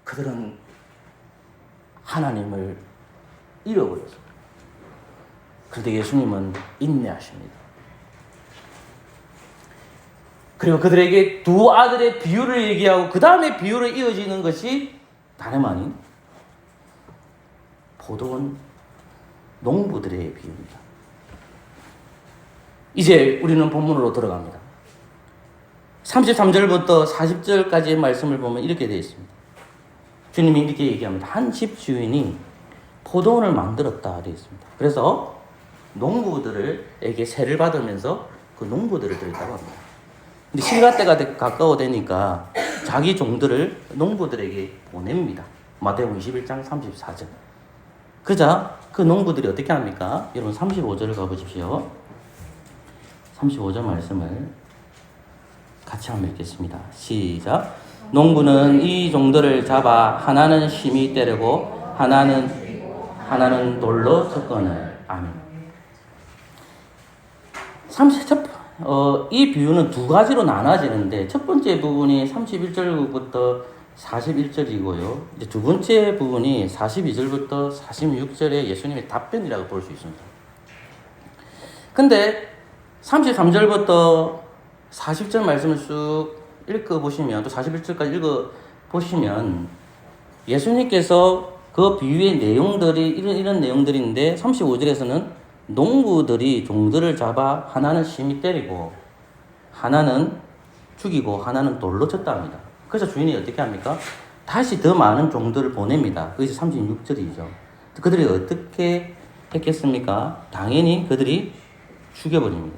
그들은 하나님을 잃어버렸습니다. 그런데 예수님은 인내하십니다. 그리고 그들에게 두 아들의 비유를 얘기하고 그 다음에 비유로 이어지는 것이 다름 아닌 포도원 농부들의 비유입니다. 이제 우리는 본문으로 들어갑니다. 33절부터 40절까지의 말씀을 보면 이렇게 되어 있습니다. 주님이 이렇게 얘기합니다. 한 집 주인이 포도원을 만들었다 되어 있습니다. 그래서 농부들에게 세를 받으면서 그 농부들을 드렸다고 합니다. 근데 실가 때가 가까워 되니까 자기 종들을 농부들에게 보냅니다. 마태복음 21장 34절. 그러자 그 농부들이 어떻게 합니까? 여러분 35절을 가보십시오. 35절 말씀을 같이 한번 읽겠습니다. 시작. 농부는 이 종들을 잡아 하나는 심히 때리고 하나는 돌로 쳤거늘. 아멘. 이 비유는 두 가지로 나눠지는데 첫 번째 부분이 31절부터 41절이고요. 이제 두 번째 부분이 42절부터 46절의 예수님의 답변이라고 볼 수 있습니다. 근데 33절부터 40절 말씀을 쭉 읽어보시면 또 41절까지 읽어보시면 예수님께서 그 비유의 내용들이 이런 내용들인데 35절에서는 농부들이 종들을 잡아 하나는 심히 때리고 하나는 죽이고 하나는 돌로 쳤다 합니다. 그래서 주인이 어떻게 합니까? 다시 더 많은 종들을 보냅니다. 그것이 36절이죠. 그들이 어떻게 했겠습니까? 당연히 그들이 죽여버립니다.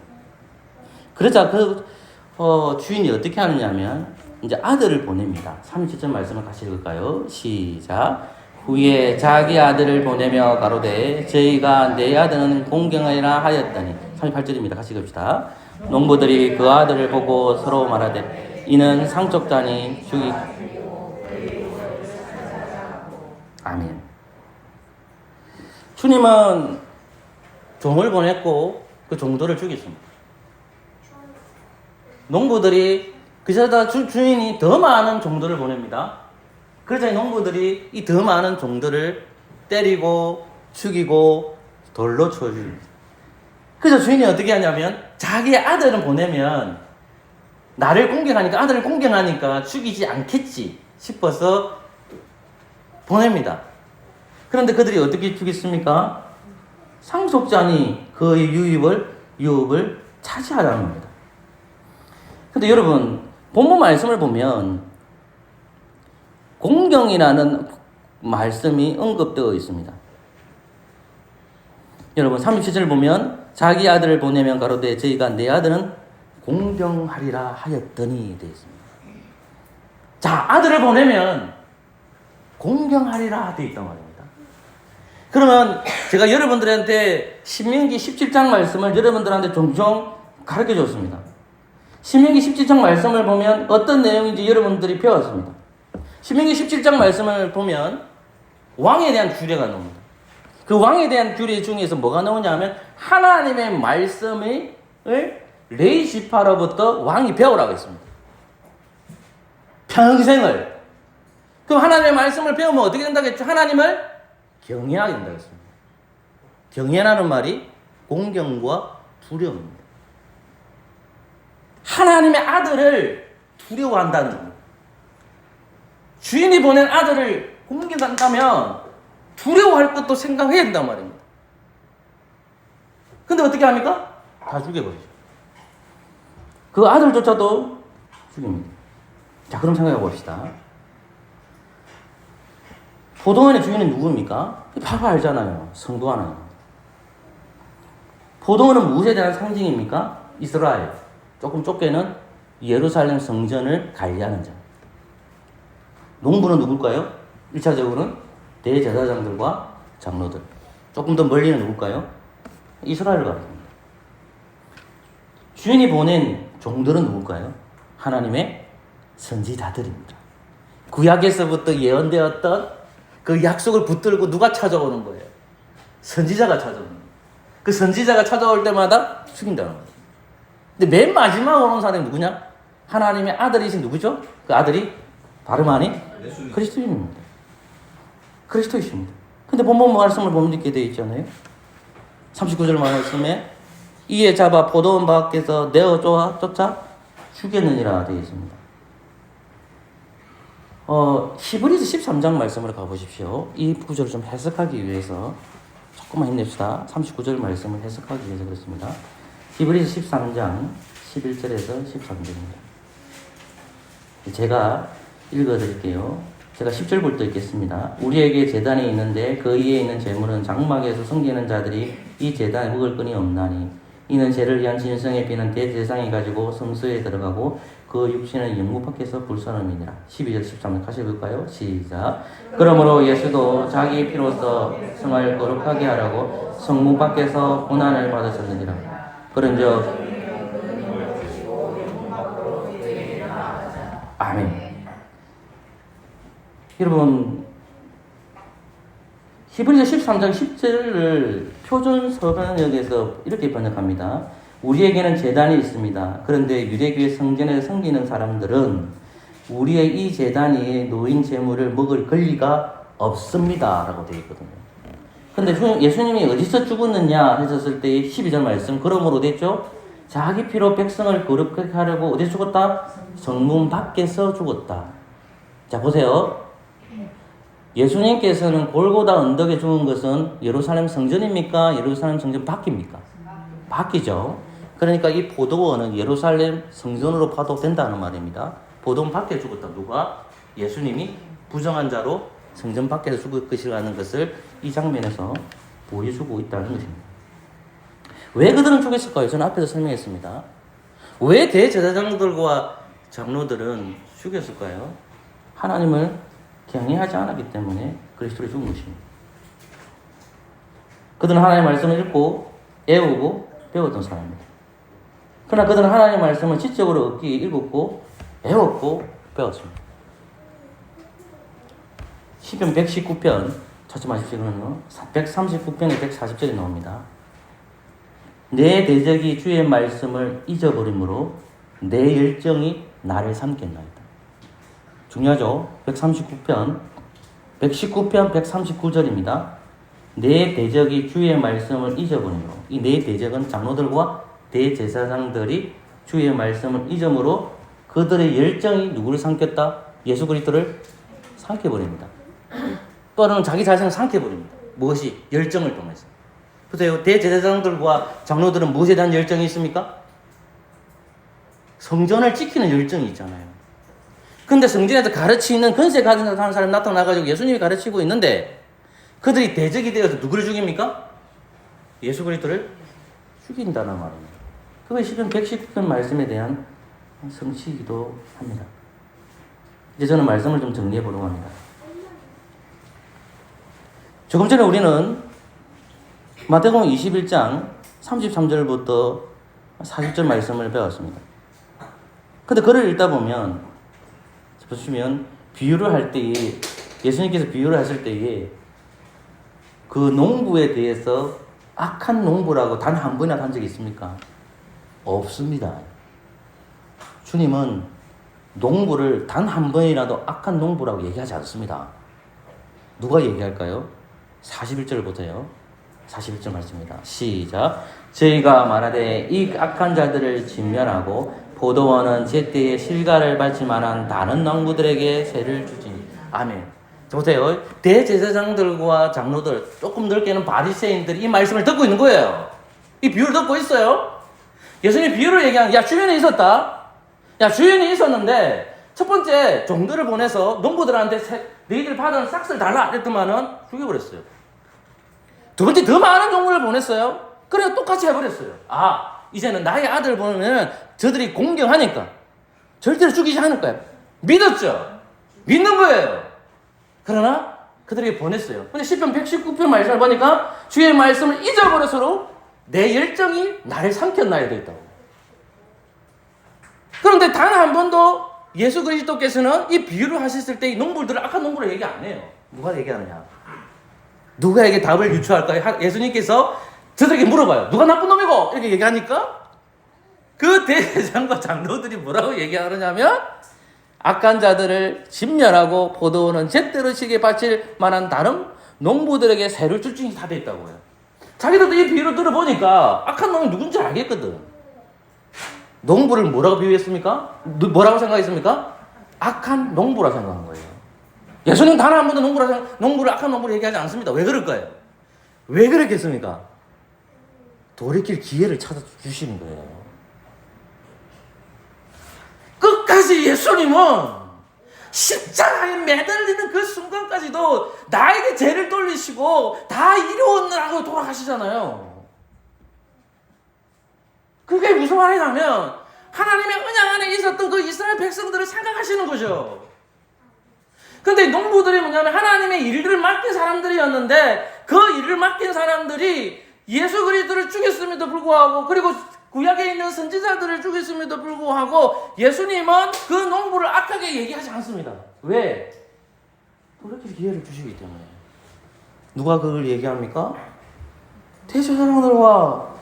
그러자 주인이 어떻게 하느냐면 이제 아들을 보냅니다. 37절 말씀을 같이 읽을까요? 시작. 후에 자기 아들을 보내며 가로되 저희가 내 아들은 공경하리라 하였더니 38절입니다. 같이 읽읍시다. 농부들이 그 아들을 보고 서로 말하되 이는 상속자니 아멘. 주님은 종을 보냈고 그 종들을 죽였습니다. 농부들이 그저다 주인이 더 많은 종들을 보냅니다. 그러자 농부들이 이 더 많은 종들을 때리고 죽이고 돌로 쳐줍니다. 그래서 주인이 어떻게 하냐면 자기의 아들을 보내면 나를 공경하니까, 아들을 공경하니까 죽이지 않겠지 싶어서 보냅니다. 그런데 그들이 어떻게 죽였습니까? 상속자니 그의 유업을 차지하라는 겁니다. 근데 여러분, 본문 말씀을 보면 공경이라는 말씀이 언급되어 있습니다. 여러분 37절 보면 자기 아들을 보내면 가로되 저희가 내 아들은 공경하리라 하였더니 되어 있습니다. 자, 아들을 보내면 공경하리라 되어 있단 말입니다. 그러면 제가 여러분들한테 신명기 17장 말씀을 여러분들한테 종종 가르쳐 줬습니다. 신명기 17장 말씀을 보면 어떤 내용인지 여러분들이 배웠습니다. 신명기 17장 말씀을 보면 왕에 대한 규례가 나옵니다. 그 왕에 대한 규례 중에서 뭐가 나오냐 하면 하나님의 말씀을 레이시파로부터 왕이 배우라고 했습니다. 평생을. 그럼 하나님의 말씀을 배우면 어떻게 된다고 했죠? 하나님을 경외하게 된다고 했습니다. 경외라는 말이 공경과 두려움입니다. 하나님의 아들을 두려워한다는 겁니다. 주인이 보낸 아들을 공경한다면 두려워할 것도 생각해야 된단 말입니다. 근데 어떻게 합니까? 다 죽여버리죠. 그 아들조차도 죽입니다. 자, 그럼 생각해 봅시다. 포도원의 주인은 누구입니까? 바로 알잖아요. 성도 하나님. 포도원은 무엇에 대한 상징입니까? 이스라엘. 조금 좁게는 예루살렘 성전을 관리하는 자. 농부는 누굴까요? 1차적으로는 대제사장들과 장로들. 조금 더 멀리는 누굴까요? 이스라엘을 가리킵니다. 주인이 보낸 종들은 누굴까요? 하나님의 선지자들입니다. 구약에서부터 예언되었던 그 약속을 붙들고 누가 찾아오는 거예요? 선지자가 찾아오는 거예요. 그 선지자가 찾아올 때마다 죽인다는 거예요. 근데 맨 마지막으로 오는 사람이 누구냐? 하나님의 아들이신 누구죠? 그 아들이 다름 아닌 그리스도인입니다. 그리스도이십니다. 근데 본문 말씀을 보면 이렇게 되어 있잖아요. 39절 말씀에 이에 잡아 포도원 밖에서 내어 쫓아 죽였느니라 되어 있습니다. 히브리서 13장 말씀으로 가보십시오. 이 구절을 좀 해석하기 위해서 조금만 힘냅시다. 39절 말씀을 해석하기 위해서 그렇습니다. 히브리서 13장 11절에서 13절입니다. 제가 읽어드릴게요. 제가 10절부터 읽겠습니다. 우리에게 제단이 있는데 그 위에 있는 제물은 장막에서 섬기는 자들이 이 제단에 먹을 건이 없나니 이는 죄를 위한 진성의 피는 대제사장이 가지고 성소에 들어가고 그 육신은 영무 밖에서 불사름이니라. 12절 13절 같이 볼까요? 시작. 그러므로 예수도 자기 피로써 성을 거룩하게 하라고 성문 밖에서 고난을 받으셨느니라. 그런즉 아멘. 여러분, 히브리서 13장 10절을 표준서번역에서 이렇게 번역합니다. 우리에게는 제단이 있습니다. 그런데 유대교의 성전에서 섬기는 사람들은 우리의 이 제단 위에 놓인 제물을 먹을 권리가 없습니다. 라고 되어 있거든요. 근데 예수님이 어디서 죽었느냐 했었을 때 12절 말씀, 그러므로 됐죠? 자기 피로 백성을 거룩하게 하려고 어디서 죽었다? 성문 밖에서 죽었다. 자, 보세요. 예수님께서는 골고다 언덕에 죽은 것은 예루살렘 성전입니까? 예루살렘 성전 밖입니까? 밖이죠. 그러니까 이 포도원은 예루살렘 성전으로 봐도 된다는 말입니다. 포도원 밖에 죽었다. 누가? 예수님이 부정한 자로 성전 밖에서 죽을 것이라는 것을 이 장면에서 보여주고 있다는 것입니다. 왜 그들은 죽였을까요? 저는 앞에서 설명했습니다. 왜 대제사장들과 장로들은 죽였을까요? 하나님을 경외하지 않았기 때문에 그리스도를 죽은 것입니다. 그들은 하나님의 말씀을 읽고 애우고 배웠던 사람입니다. 그러나 그들은 하나님의 말씀을 지적으로 얻기 읽었고 배웠고 배웠습니다. 시편 119편 찾지 마십시오. 139편에 140절이 나옵니다. 내 대적이 주의 말씀을 잊어버림으로 내 열정이 나를 삼켰나이다. 중요하죠? 119편 139절입니다. 내 대적이 주의 말씀을 잊어버림으로, 이 내 대적은 장로들과 대제사장들이 주의 말씀을 잊음으로 그들의 열정이 누구를 삼켰다? 예수 그리스도를 삼켜버립니다. 또는 자기 자신을 삼켜버립니다. 무엇이? 열정을 통해서. 보세요. 대제사장들과 장로들은 무엇에 대한 열정이 있습니까? 성전을 지키는 열정이 있잖아요. 근데 성전에서 가르치는 권세 가진 사람이 나타나가지고 예수님이 가르치고 있는데 그들이 대적이 되어서 누구를 죽입니까? 예수 그리스도를 죽인다는 말입니다. 그게 시편 119편 말씀에 대한 성취이기도 합니다. 이제 저는 말씀을 좀 정리해 보려고 합니다. 조금 전에 우리는 마태복음 21장 33절부터 40절 말씀을 배웠습니다. 근데 글을 읽다 보면 보시면 비유를 할 때에 예수님께서 비유를 하실 때에 그 농부에 대해서 악한 농부라고 단 한 번이나 한 적이 있습니까? 없습니다. 주님은 농부를 단 한 번이라도 악한 농부라고 얘기하지 않습니다. 누가 얘기할까요? 41절부터요. 41절 말씀입니다. 시작. 저희가 말하되 이 악한 자들을 진멸하고 포도원은 제때에 실과를 밟을 만한 다른 농부들에게 세를 주지. 아멘. 보세요. 대제사장들과 장로들, 조금 넓게는 바리새인들이 이 말씀을 듣고 있는 거예요. 이 비유를 듣고 있어요. 예수님이 비유를 얘기한, 야, 주인이 있었다. 야, 주인이 있었는데 첫 번째 종들을 보내서 농부들한테 너희들 받은 싹스를 달라 했더만은 죽여버렸어요. 두 번째 더 많은 종을 보냈어요. 그래서 똑같이 해버렸어요. 아, 이제는 나의 아들 보면 저들이 공경하니까 절대로 죽이지 않을 거야. 믿었죠? 믿는 거예요. 그러나 그들에게 보냈어요. 근데 시편 119편 말씀을 보니까 주의 말씀을 잊어버려서로 내 열정이 나를 삼켰나야 되겠다고. 그런데 단 한 번도 예수 그리스도께서는 이 비유를 하셨을 때 이 농부들을 악한 농부를 얘기 안 해요. 누가 얘기하느냐? 누가 에게 답을 유추할까요? 예수님께서 저들에게 물어봐요. 누가 나쁜 놈이고? 이렇게 얘기하니까 그 대제사장과 장로들이 뭐라고 얘기하느냐면 악한 자들을 진멸하고 포도원은 제때로 시기에 바칠 만한 다른 농부들에게 세를 줄 줄이 다 돼 있다고요. 자기들도 이 비유를 들어보니까 악한 놈이 누군지 알겠거든. 농부를 뭐라고 비유했습니까? 뭐라고 생각했습니까? 악한 농부라 생각한 거예요. 예수님 단 한 번도 농부를 악한 농부를 얘기하지 않습니다. 왜 그럴까요? 왜 그랬겠습니까? 돌이킬 기회를 찾아주시는 거예요. 끝까지 예수님은 십자가에 매달리는 그 순간까지도 나에게 죄를 돌리시고 다 이루었느라고 돌아가시잖아요. 그게 무슨 말이냐면 하나님의 언약 안에 있었던 그 이스라엘 백성들을 생각하시는 거죠. 근데 농부들이 뭐냐면 하나님의 일들을 맡긴 사람들이었는데 그 일을 맡긴 사람들이 예수 그리스도를 죽였음에도 불구하고 그리고 구약에 있는 선지자들을 죽였음에도 불구하고 예수님은 그 농부를 악하게 얘기하지 않습니다. 왜? 돌이킬 기회를 주시기 때문에. 누가 그걸 얘기합니까? 대제사장들과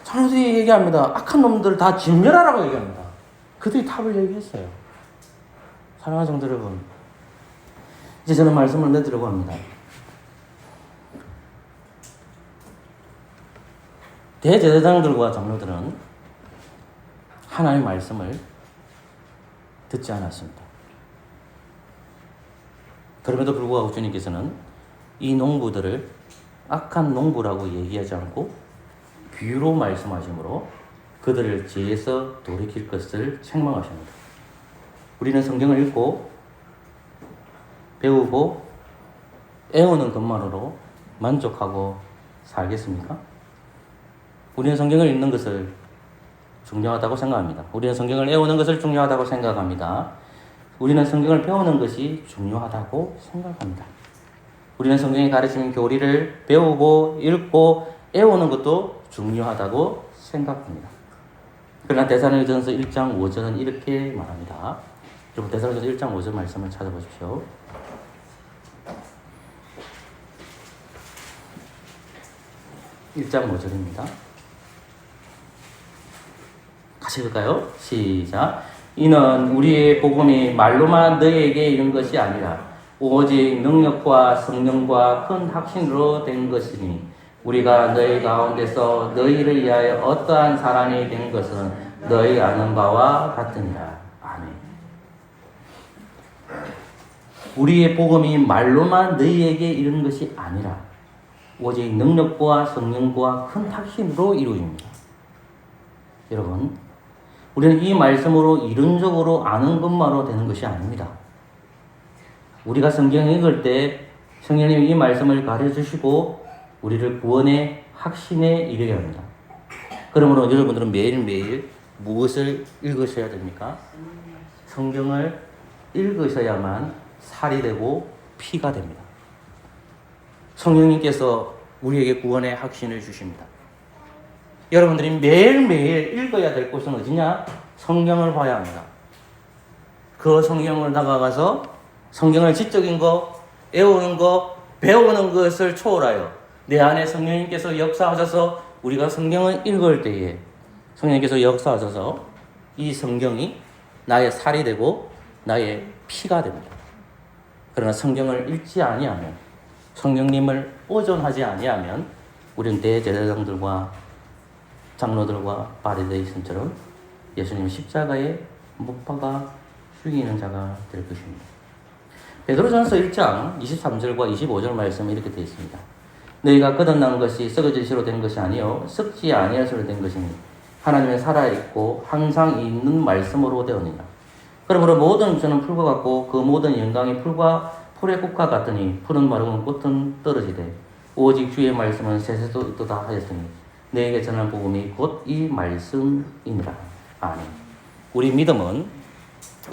장로들이 얘기합니다. 악한 놈들을 다 진멸하라고 얘기합니다. 그들이 답을 얘기했어요. 사랑하는 성도 여러분, 이제 저는 말씀을 내드리려고 합니다. 대제사장들과 장로들은 하나님의 말씀을 듣지 않았습니다. 그럼에도 불구하고 주님께서는 이 농부들을 악한 농부라고 얘기하지 않고 비유로 말씀하시므로 그들을 죄에서 돌이킬 것을 책망하십니다. 우리는 성경을 읽고 배우고 애우는 것만으로 만족하고 살겠습니까? 우리는 성경을 읽는 것을 중요하다고 생각합니다. 우리는 성경을 애우는 것을 중요하다고 생각합니다. 우리는 성경을 배우는 것이 중요하다고 생각합니다. 우리는 성경이 가르치는 교리를 배우고 읽고 애우는 것도 중요하다고 생각합니다. 그러나 데살로니가전서 1장 5절은 이렇게 말합니다. 여러분 데살로니가전서 1장 5절 말씀을 찾아보십시오. (1장 5절입니다) 같이 읽을까요? 시작. 이는 우리의 복음이 말로만 너희에게 이른 것이 아니라 오직 능력과 성령과 큰 확신으로 된 것이니 우리가 너희 가운데서 너희를 위하여 어떠한 사람이 된 것은 너희 아는 바와 같으니라. 아멘. 우리의 복음이 말로만 너희에게 이르는 것이 아니라 오직 능력과 성령과 큰 확신으로 이루어집니다. 여러분, 우리는 이 말씀으로 이론적으로 아는 것만으로 되는 것이 아닙니다. 우리가 성경을 읽을 때 성령님이 이 말씀을 가르쳐주시고 우리를 구원의 확신에 이르게 합니다. 그러므로 여러분들은 매일매일 무엇을 읽으셔야 됩니까? 성경을 읽으셔야만 살이 되고 피가 됩니다. 성령님께서 우리에게 구원의 확신을 주십니다. 여러분들이 매일매일 읽어야 될 곳은 어디냐? 성경을 봐야 합니다. 그 성경을 다가가서 성경을 지적인 거, 애우는 거, 배우는 것을 초월하여 내 안에 성령님께서 역사하셔서 우리가 성경을 읽을 때에 성령님께서 역사하셔서 이 성경이 나의 살이 되고 나의 피가 됩니다. 그러나 성경을 읽지 아니하면, 성령님을 오존하지 아니하면 우리는 대제사장들과 장로들과 바리새인처럼 예수님 십자가에 못 박아 죽이는 자가 될 것입니다. 베드로전서 1장 23절과 25절 말씀에 이렇게 되어 있습니다. 너희가 거듭난 것이 썩어질 시로 된 것이 아니요 썩지 아니하시로 된 것이니 하나님의 살아있고 항상 있는 말씀으로 되었느니라. 그러므로 모든 육체는 풀과 같고 그 모든 영광이 풀의 꽃과 같으니 풀은 마르고 꽃은 떨어지되 오직 주의 말씀은 세세도 있도다 하였으니 너에게 전한 복음이 곧 이 말씀이니라. 아멘. 우리 믿음은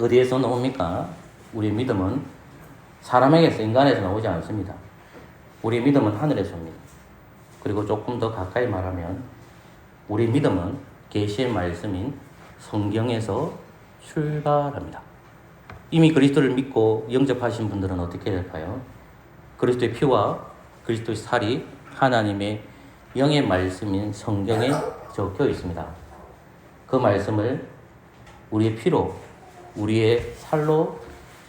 어디에서 나옵니까? 우리 믿음은 사람에게서, 인간에서 나오지 않습니다. 우리 믿음은 하늘에서 옵니다. 그리고 조금 더 가까이 말하면 우리 믿음은 계시의 말씀인 성경에서 출발합니다. 이미 그리스도를 믿고 영접하신 분들은 어떻게 될까요? 그리스도의 피와 그리스도의 살이 하나님의 영의 말씀인 성경에 적혀 있습니다. 그 말씀을 우리의 피로, 우리의 살로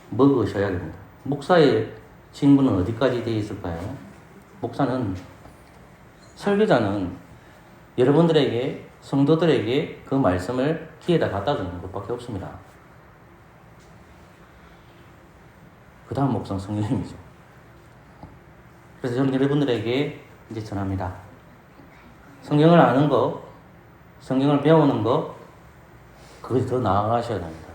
먹으셔야 됩니다. 목사의 직분은 어디까지 되어 있을까요? 목사는, 설교자는 여러분들에게, 성도들에게 그 말씀을 귀에다 갖다 주는 것밖에 없습니다. 그 다음 목사는 성령님이죠. 그래서 저는 여러분들에게 이제 전합니다. 성경을 아는 거, 성경을 배우는 거, 그것이 더 나아가셔야 됩니다.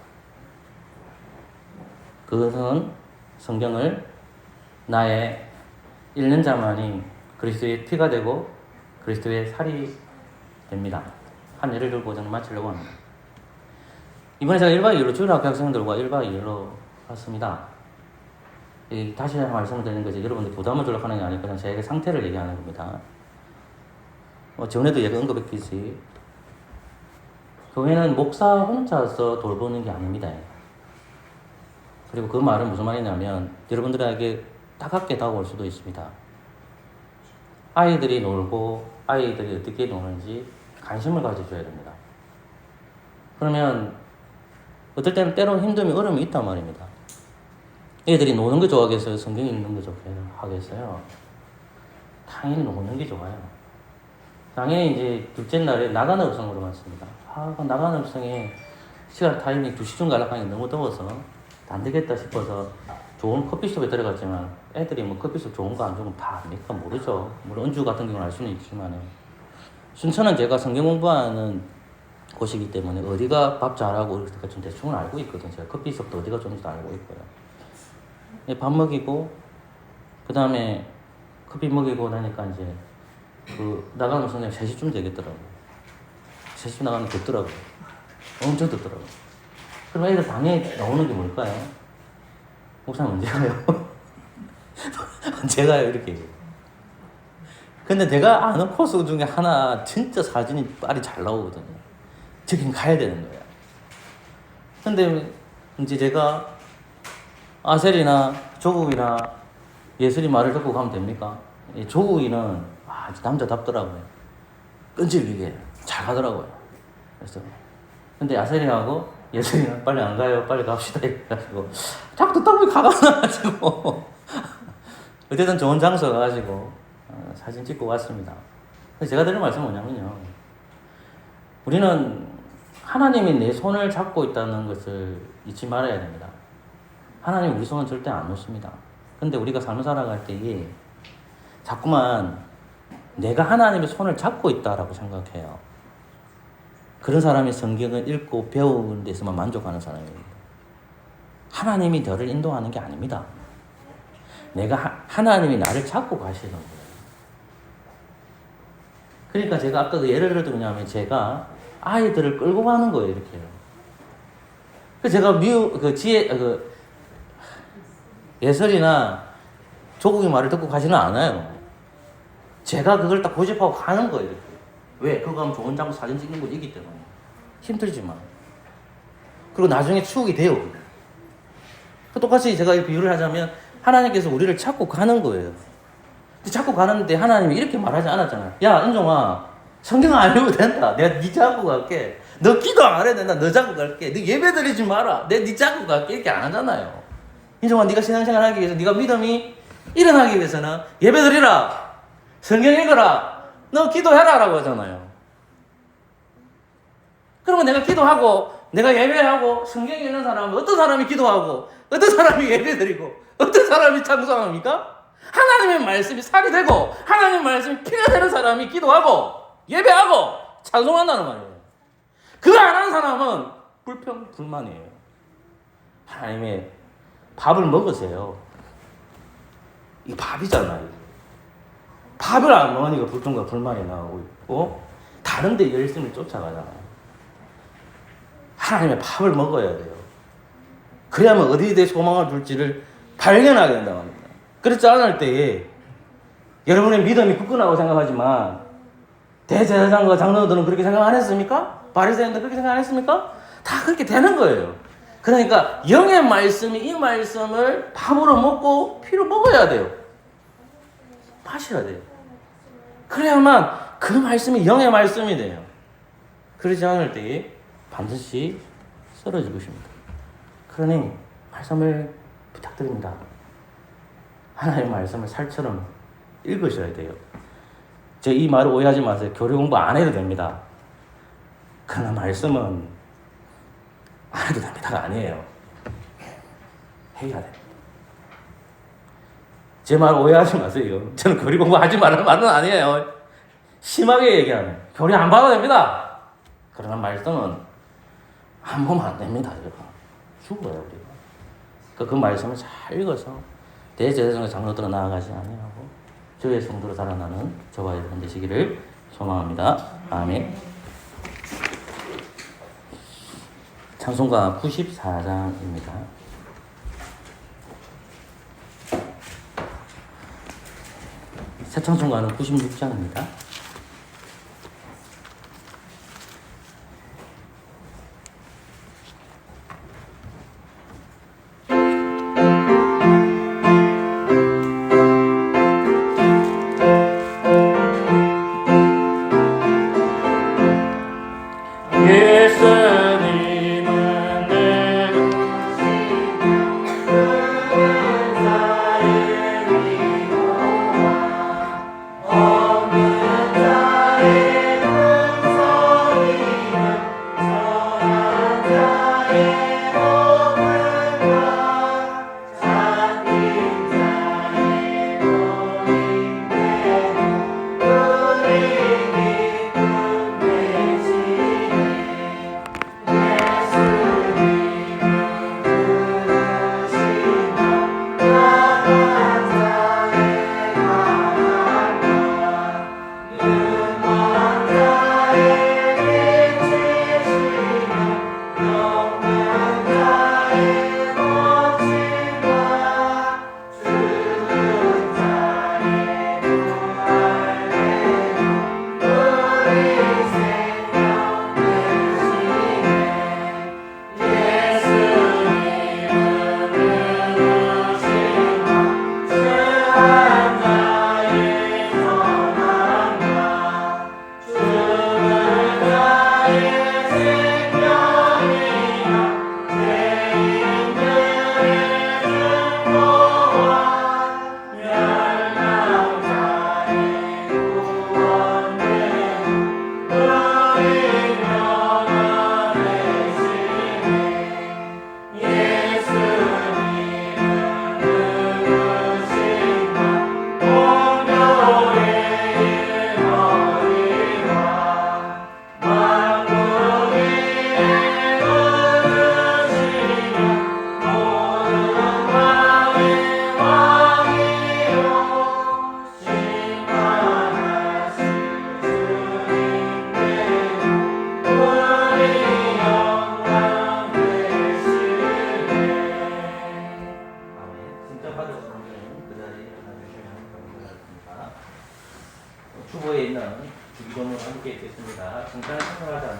그것은 성경을 나의 읽는 자만이 그리스도의 피가 되고 그리스도의 살이 됩니다. 한 예를 들고 저는 마치려고 합니다. 이번에 제가 1박 2일로 주일학교 학생들과 1박 2일로 왔습니다. 다시 말씀을 드리는 것이 여러분들 부담을 주려고 하는 게 아니고 그냥 제 상태를 얘기하는 겁니다. 전에도 얘가 언급했듯이 교회는 목사 혼자서 돌보는 게 아닙니다. 그리고 그 말은 무슨 말이냐면 여러분들에게 따갑게 다가올 수도 있습니다. 아이들이 놀고 아이들이 어떻게 노는지 관심을 가져줘야 됩니다. 그러면 어떨 때는 때로 힘듦이 어려움이 있단 말입니다. 애들이 노는 거 좋아하겠어요? 성경 읽는 거 좋아하겠어요? 당연히 노는 게 좋아요. 당연히 이제 둘째 날에 나가는 읍성으로 갔습니다. 그 나가는 읍성에 시간 타이밍 2시쯤 가려고 하니 너무 더워서 안 되겠다 싶어서 좋은 커피숍에 들어갔지만 애들이 뭐 커피숍 좋은 거 안 좋은 거 다 압니까? 모르죠. 물론 은주 같은 경우는 알 수는 있지만 순천은 제가 성경 공부하는 곳이기 때문에 어디가 밥 잘하고 이럴 때가 좀 대충은 알고 있거든요. 제가 커피숍도 어디가 좋은지도 알고 있고요. 밥 먹이고 그 다음에 커피 먹이고 나니까 이제 나가는 선생님 3시쯤 되겠더라고요. 3시쯤 나가면 덥더라고요. 엄청 덥더라고요. 그럼 애들 방에 나오는 게 뭘까요? 목사님 언제 가요? 언제 가요? 이렇게 얘기해요. 근데 내가 아는 코스 중에 하나 진짜 사진이 빨리 잘 나오거든요. 저긴 가야 되는 거야. 근데 이제 제가 아셀이나 조국이나 예슬이 말을 듣고 가면 됩니까? 조국이는 남자답더라고요. 끈질기게 잘 가더라고요. 그래서 근데 아셀이하고 예슬이는 빨리 안 가요. 빨리 갑시다. 이래가지고 자꾸 듣다 보니 가가 나가지고 어쨌든 좋은 장소 가가지고 사진 찍고 왔습니다. 제가 드릴 말씀은 뭐냐면요. 우리는 하나님이 내 손을 잡고 있다는 것을 잊지 말아야 됩니다. 하나님 우리 손은 절대 안 놓습니다. 근데 우리가 삶을 살아갈 때에 자꾸만 내가 하나님의 손을 잡고 있다라고 생각해요. 그런 사람이 성경을 읽고 배우는 데서만 만족하는 사람입니다. 하나님이 너를 인도하는 게 아닙니다. 하나님이 나를 잡고 가시는 거예요. 그러니까 제가 아까 그 예를 들냐면 제가 아이들을 끌고 가는 거예요, 이렇게요. 제가 예설이나 조국이 말을 듣고 가지는 않아요. 제가 그걸 딱 고집하고 가는 거예요, 이렇게. 왜? 그거 하면 좋은 장소 사진 찍는 거이기 때문에. 힘들지만. 그리고 나중에 추억이 돼요. 똑같이 제가 비유를 하자면 하나님께서 우리를 찾고 가는 거예요. 찾고 가는데 하나님이 이렇게 말하지 않았잖아요. 야, 인종아, 성경 안 읽어도 된다. 내가 네 잡고 갈게. 너 기도 안 해도 된다. 너 잡고 갈게. 너 예배 드리지 마라. 내가 네 잡고 갈게. 이렇게 안 하잖아요. 인종아, 네가 신앙생활 하기 위해서, 네가 믿음이 일어나기 위해서는 예배 드리라. 성경 읽어라. 너 기도해라. 라고 하잖아요. 그러면 내가 기도하고, 내가 예배하고, 성경 읽는 사람은 어떤 사람이 기도하고, 어떤 사람이 예배 드리고, 어떤 사람이 찬송합니까? 하나님의 말씀이 살이 되고 하나님의 말씀이 피가 되는 사람이 기도하고 예배하고 찬송한다는 말이에요. 그거 안 하는 사람은 불평불만이에요. 하나님의 밥을 먹으세요. 이 밥이잖아요. 밥을 안 먹으니까 불평과 불만이 나오고 있고 다른 데 열심을 쫓아가잖아요. 하나님의 밥을 먹어야 돼요. 그래야만 어디에 대해 소망을 둘지를 발견하게 된다고 합니다. 그렇지 않을 때에 여러분의 믿음이 굳건하고 생각하지만 대제사장과 장로들은 그렇게 생각 안 했습니까? 바리새인들 그렇게 생각 안 했습니까? 다 그렇게 되는 거예요. 그러니까 영의 말씀이 이 말씀을 밥으로 먹고 피로 먹어야 돼요. 마셔야 돼요. 그래야만 그 말씀이 영의 말씀이 돼요. 그러지 않을 때에 반드시 쓰러질 것입니다. 그러니 말씀을 부탁드립니다. 하나님의 말씀을 살처럼 읽으셔야 돼요. 제 이 말을 오해하지 마세요. 교리 공부 안 해도 됩니다. 그러나 말씀은 안 해도 됩니다가 아니에요. 해야 됩니다. 제 말 오해하지 마세요. 저는 교리 공부하지 말라는 말은 아니에요. 심하게 얘기하면 교리 안 봐도 됩니다. 그러나 말씀은 안 보면 안 됩니다. 죽어요 우리가. 그 말씀을 잘 읽어서 대제사장과 장로들은 나아가지 아니하고 주의 성도로 살아나는 저와 여러분 되시기를 소망합니다. 아멘. 찬송가 94장입니다. 새 찬송가는 96장입니다. 없는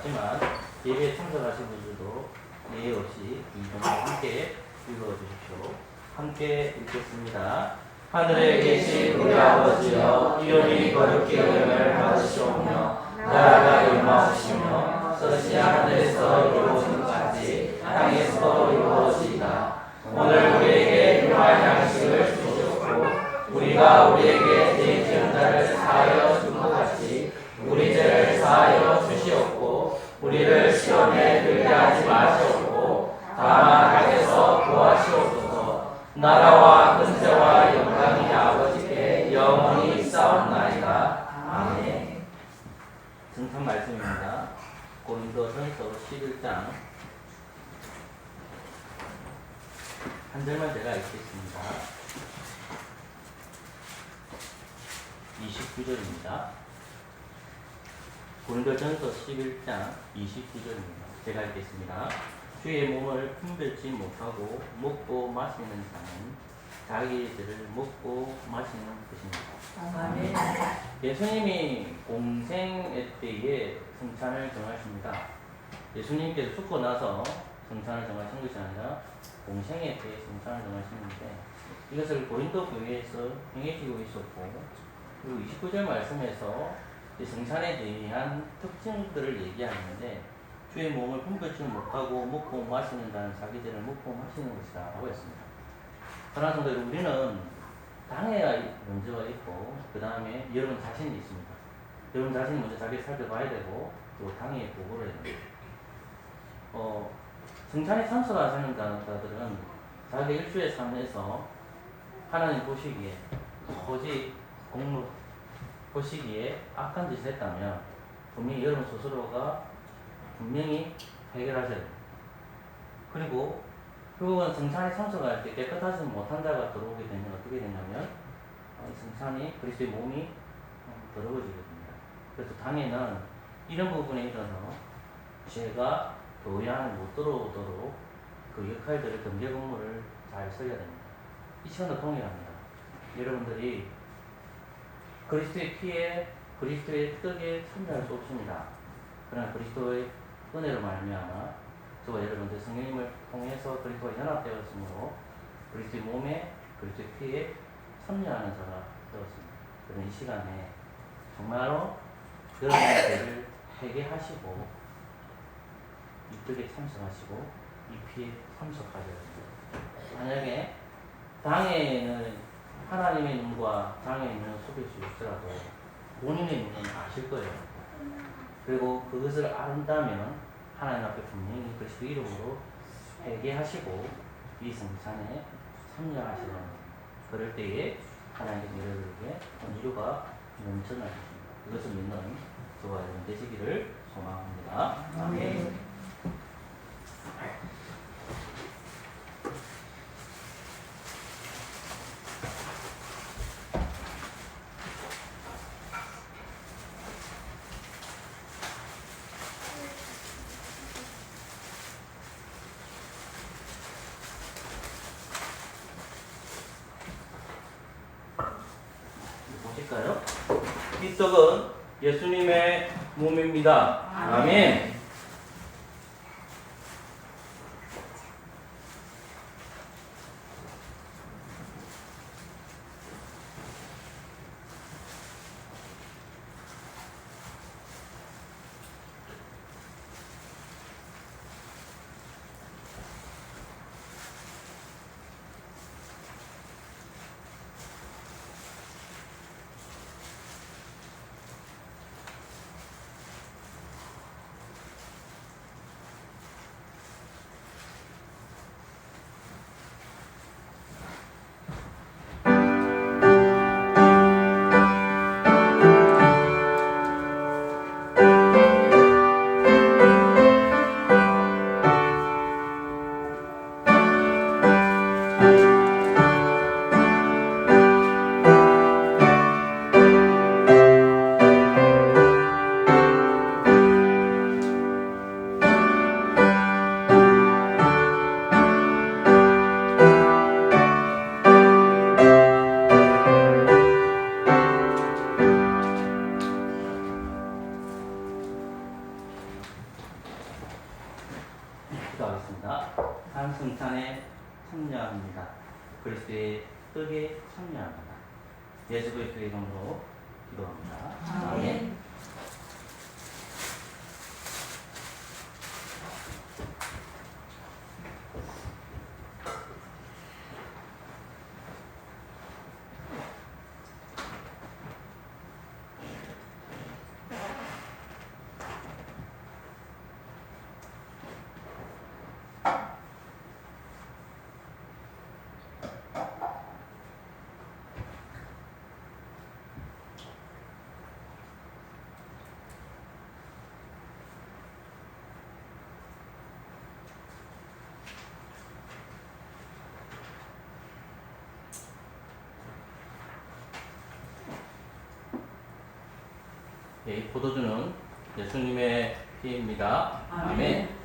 하지만 예배에 참석하신 분들도 예의 없이 이 동안 함께 읽어주십시오. 함께 읽겠습니다. 하늘에 계신 우리 아버지여, 이름이 거룩히 여김을 받으시오며 나라가 임하옵시며 뜻이 하늘에서 이루어진 것 같이 땅에서도 이루어지이다. 오늘 우리에게 일용할 양식을 주시옵고 우리가 우리에게 죄 지은 자를 사하여 준 것 같이 우리 죄를 사하여 주시옵고 우리를 시험에 들게 하지 마시옵고 다만 악에서 구하시옵소서. 나라와 근세와 영광이 아버지께 영원히 있사옵나이다. 아멘. 승탄 말씀입니다. 고린도전서 11장 한 절만 제가 읽겠습니다. 29절입니다. 고린도전서 11장 29절입니다. 제가 읽겠습니다. 주의 몸을 분별치 못하고 먹고 마시는 자는 자기들을 먹고 마시는 것입니다. 아멘. 예수님이 공생애 때에 성찬을 정하십니다. 예수님께서 죽고 나서 성찬을 정하신 것이 아니라 공생애 때에 성찬을 정하시는데 이것을 고린도 교회에서 행해지고 있었고 그리고 29절 말씀에서 성찬에 대한 특징들을 얘기하는데 주의 몸을 분별치 못하고 먹고 마시는 자는 자기들을 먹고 마시는 것이다 라고 했습니다. 사랑하는 성도 여러분, 우리는 당해가 먼저 있고 그 다음에 여러분 자신이 있습니다. 여러분 자신이 먼저 자기를 살펴봐야 되고 또 당해에 보고를 해야 됩니다. 성찬에 참석하시는 자들은 자기 일주의 삶에서 하나님 보시기에 오직 공로 보시기에 악한 짓을 했다면 분명히 여러분 스스로가 분명히 해결하셔야 됩니다. 그리고 결국은 성찬에 참석할 때 깨끗하지 못한 자가 들어오게 되면 어떻게 되냐면 성찬이 그리스도의 몸이 더러워지게 됩니다. 그래서 당에는 이런 부분에 있어서 죄가 교회 안에 못 들어오도록 그 역할들을 경계 근무를 잘 써야 됩니다. 이 시간도 동일합니다. 여러분들이 그리스도의 피에 그리스도의 떡에 참여할 수 없습니다. 그러나 그리스도의 은혜로 말미암아 저와 여러분들 성령님을 통해서 그리스도와 연합되었으므로 그리스도의 몸에 그리스도의 피에 참여하는 자가 되었습니다. 그런 이 시간에 정말로 여러분의 죄를 회개하시고 이 떡에 참석하시고 이 피에 참석하셔야 됩니다. 만약에 당에는 하나님의 눈과 장애의 눈을 속일 수 있더라도 본인의 눈은 아실 거예요. 그리고 그것을 안다면 하나님 앞에 분명히 그리스도 이름으로 회개하시고 이 성찬에 참여하시는 그럴 때에 하나님의 여러분에게 은혜가 넘쳐날 것입니다. 그것을 믿는 저와 여러분 되시기를 소망합니다. 아멘. 보실까요? 이 떡은 예수님의 몸입니다. 아멘. 성탄에 참여합니다. 그리스도의 떡에 참여합니다. 예수 그리스도의 이름으로 기도합니다. 아멘. 이 포도주는 예수님의 피입니다. 아멘.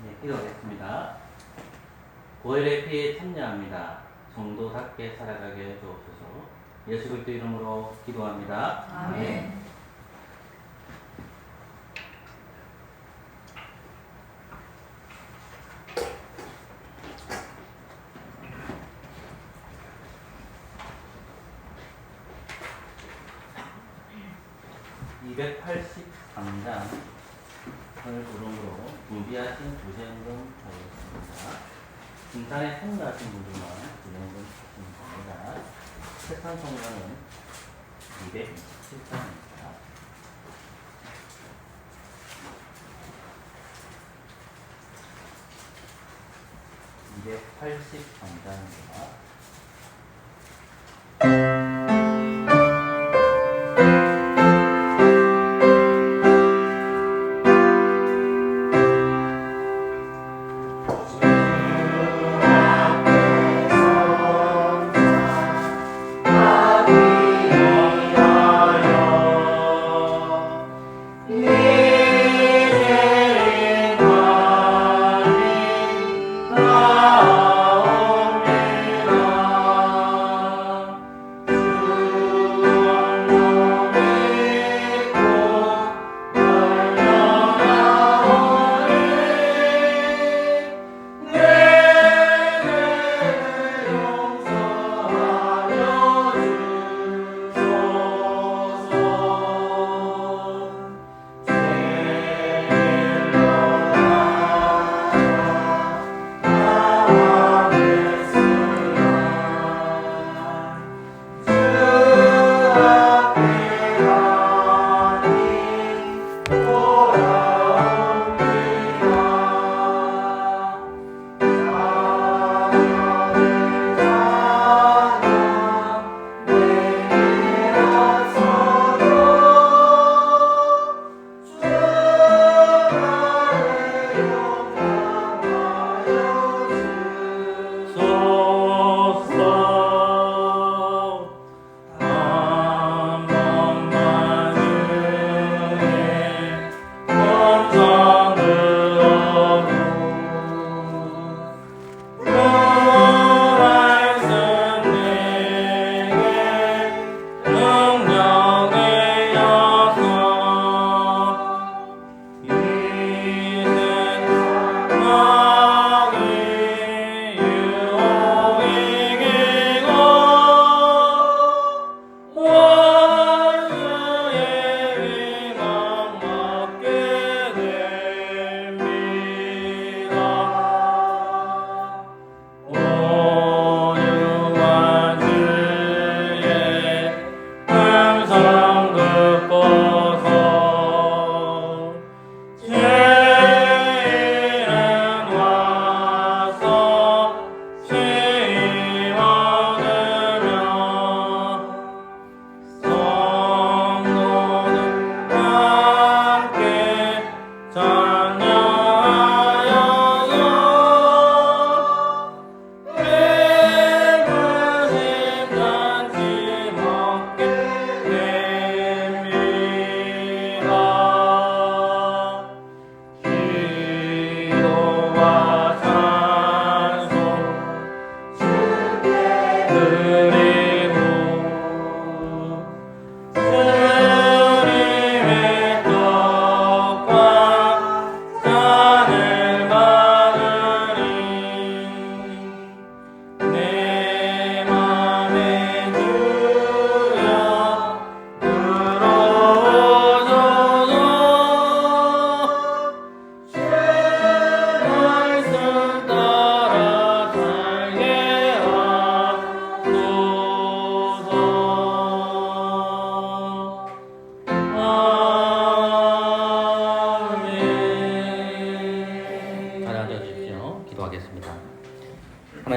네, 기도하겠습니다. 고혈의 피에 참여합니다. 성도답게 살아가게 해주옵소서. 예수 그리스도 이름으로 기도합니다. 아멘. 을 부름으로 준비하신 구제연금 하였습니다. 등산에 참여하신 분들만 구제연금 주시면 됩니다. 세상 성명은 227장입니다. (283장입니다) 아멘.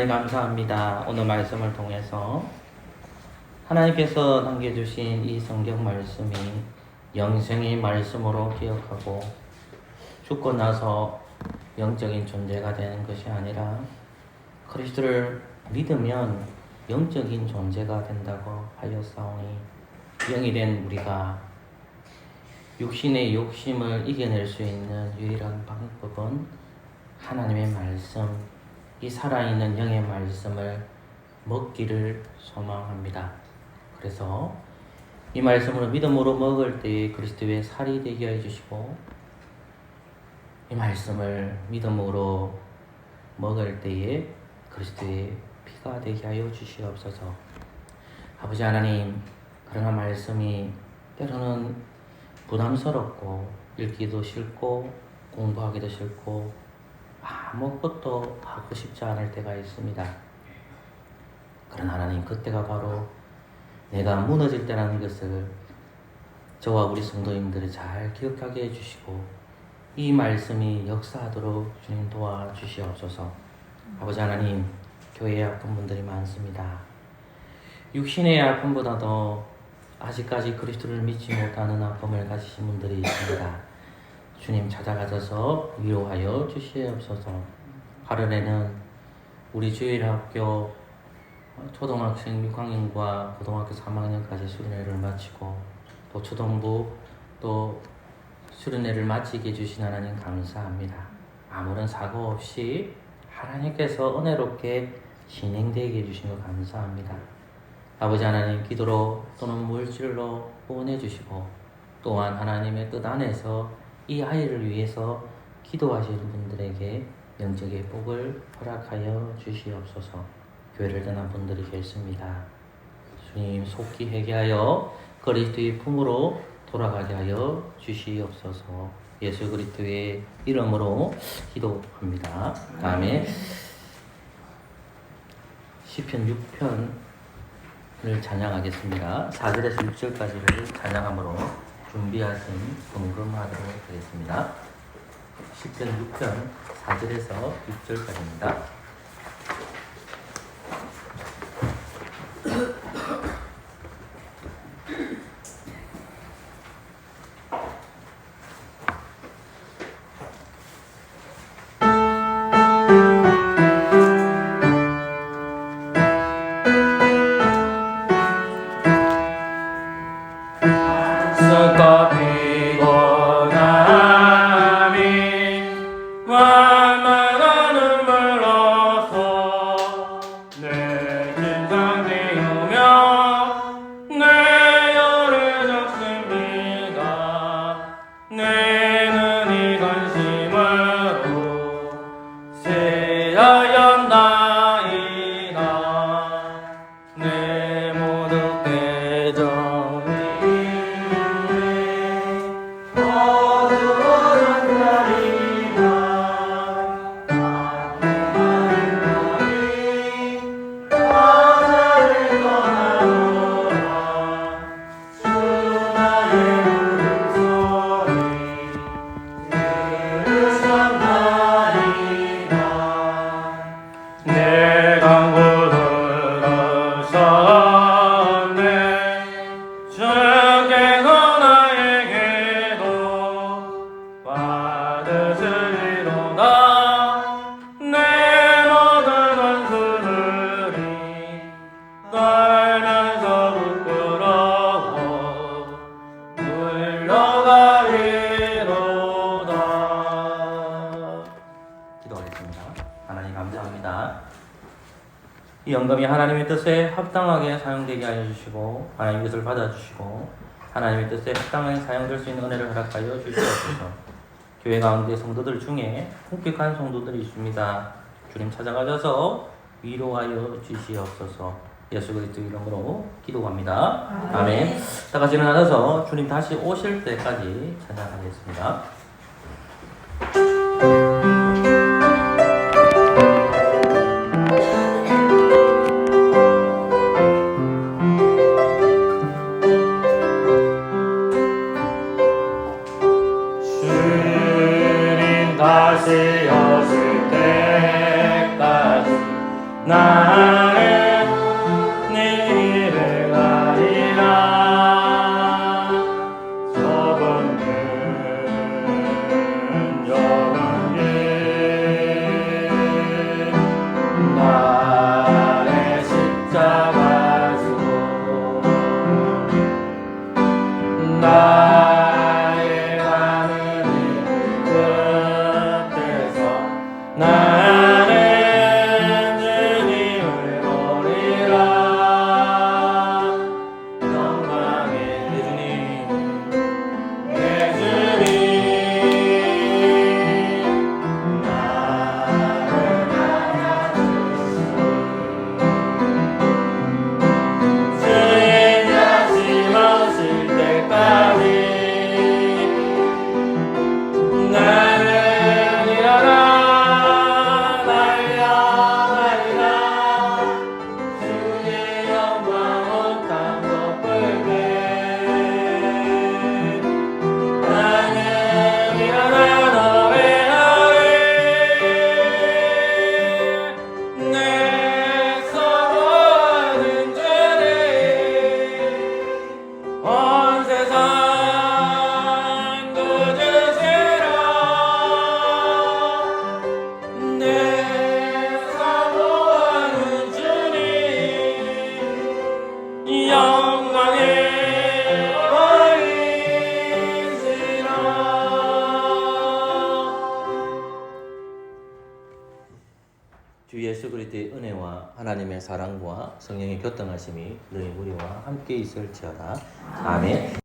하나님 감사합니다. 오늘 말씀을 통해서 하나님께서 남겨주신 이 성경 말씀이 영생의 말씀으로 기억하고 죽고 나서 영적인 존재가 되는 것이 아니라 그리스도를 믿으면 영적인 존재가 된다고 하였사오니 영이 된 우리가 육신의 욕심을 이겨낼 수 있는 유일한 방법은 하나님의 말씀, 이 살아있는 영의 말씀을 먹기를 소망합니다. 그래서 이 말씀으로 믿음으로 먹을 때에 그리스도의 살이 되게 해주시고 이 말씀을 믿음으로 먹을 때에 그리스도의 피가 되게 하여 주시옵소서. 아버지 하나님, 그러나 말씀이 때로는 부담스럽고 읽기도 싫고 공부하기도 싫고 아무것도 하고 싶지 않을 때가 있습니다. 그러나 하나님, 그때가 바로 내가 무너질 때라는 것을 저와 우리 성도님들이 잘 기억하게 해주시고 이 말씀이 역사하도록 주님 도와주시옵소서. 아버지 하나님, 교회에 아픈 분들이 많습니다. 육신의 아픔보다도 아직까지 그리스도를 믿지 못하는 아픔을 가지신 분들이 있습니다. 주님 찾아가셔서 위로하여 주시옵소서. 8월에는 우리 주일학교 초등학생 6학년과 고등학교 3학년까지 수련회를 마치고 또 초등부 또 수련회를 마치게 해주신 하나님 감사합니다. 아무런 사고 없이 하나님께서 은혜롭게 진행되게 해주신 것 감사합니다. 아버지 하나님, 기도로 또는 물질로 후원해 주시고 또한 하나님의 뜻 안에서 이 아이를 위해서 기도하시는 분들에게 영적의 복을 허락하여 주시옵소서. 교회를 떠난 분들이 계십니다. 주님, 속히 회개하여 그리스도의 품으로 돌아가게 하여 주시옵소서. 예수 그리스도의 이름으로 기도합니다. 다음에 시편 6편을 찬양하겠습니다. 4절에서 6절까지를 찬양함으로 준비하신 궁금하도록 하겠습니다. 시편 6편 4절에서 6절까지입니다. 이 영감이 하나님의 뜻에 합당하게 사용되게 하여 주시고 하나님의 뜻을 받아주시고 하나님의 뜻에 합당하게 사용될 수 있는 은혜를 허락하여 주시옵소서. 교회 가운데 성도들 중에 궁핍한 성도들이 있습니다. 주님 찾아가셔서 위로하여 주시옵소서. 예수 그리스도 이름으로 기도합니다. 아멘. 다 같이 일어나서 주님 다시 오실 때까지 찬양하겠습니다. 다시 오실 때까지 나 나는 네 일을 가리라 저번은 영원히 나의 십자가 지고 나의 가는 일 끝에서 나는 주님을 보리라 영광의 내 주님 내 주님 나를 안아주시오 주의 다시 오실 때까지 나는 일어나 날려가리라 주의 영광 온 땅 덮을 때 나는 일어나 노래하리 내 소원은 주님 온 세상 구주시라 내 사모하는 주님 영광의 왕이시라. 주 예수 그리스도의 은혜와 하나님의 사랑과 성령의 교통하심이 너희 우리와 함께 있을지어다. 아멘.